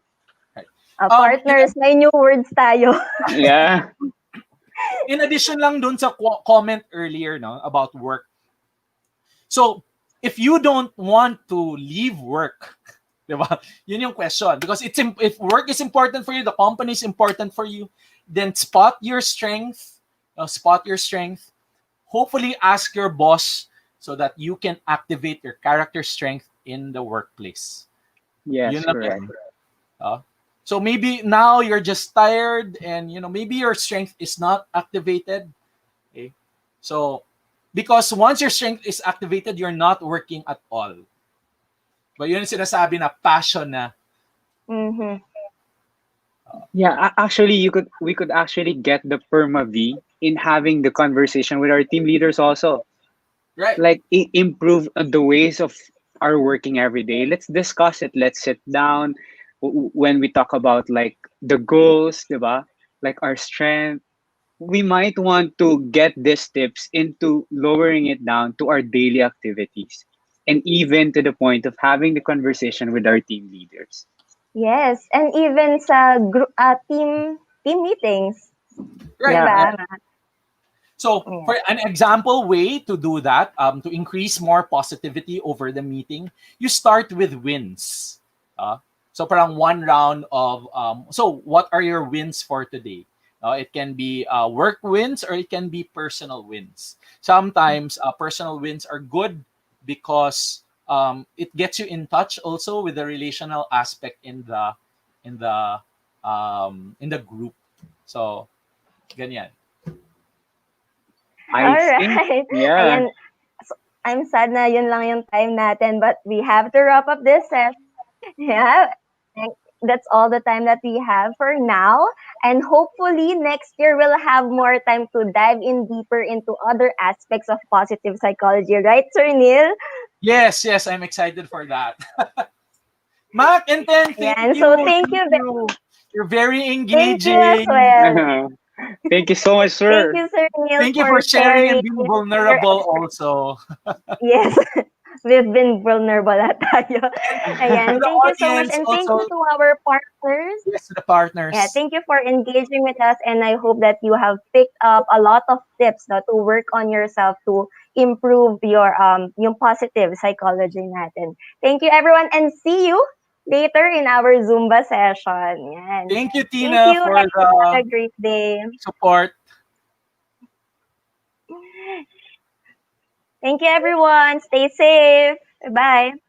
Right. In, Partners, may new words tayo. Yeah. in addition lang dun sa comment earlier, no, about work. So, if you don't want to leave work, diba? Yun yung question. Because if work is important for you, the company is important for you, then spot your strength. Spot your strength. Hopefully, ask your boss so that you can activate your character strength in the workplace. Yes, Yun lang correct. yun. Uh, So maybe now you're just tired, and maybe your strength is not activated. Okay? So because once your strength is activated, you're not working at all. But yun yung sinasabi na passion na. Mm-hmm. Yeah, actually, we could actually get the perma V in having the conversation with our team leaders also. Right. Like improve the ways of our working every day. Let's discuss it. Let's sit down when we talk about like the goals, diba? Like our strength. We might want to get these tips into lowering it down to our daily activities, and even to the point of having the conversation with our team leaders. Yes, and even sa team meetings, 'di Right. Yeah. ba? So Yeah. for an example way to do that, to increase more positivity over the meeting, you start with wins. So parang one round of, so what are your wins for today? It can be work wins, or it can be personal wins. Sometimes personal wins are good because it gets you in touch also with the relational aspect in the in the group. So ganyan. I All think, right. yeah. Ayan, so, I'm sad na yun lang yung time natin, but we have to wrap up this session. Yeah. And that's all the time that we have for now. And hopefully next year we'll have more time to dive in deeper into other aspects of positive psychology, right, Sir Neil? Yes, yes, I'm excited for that. Mac and Ten, Yeah. thank And you. so thank Thank you. you. You're very Thank you as engaging. well. Thank you so much, Thank sir. you, Sir Neil, Thank you for for sharing and sharing being your vulnerable expertise. also. Yes, we've been vulnerable at tayo. To Ayan, the thank you so much. audience And thank you also, to our partners. yes, to the Yeah, partners. thank you for engaging with us. And I hope that you have picked up a lot of tips no, to work on yourself to improve yung positive psychology natin. Thank you, everyone. And see you later in our Zumba session. Yan. Thank you, Thank Tina, you for and the have a great day. support. Thank you, everyone. Stay safe. Bye.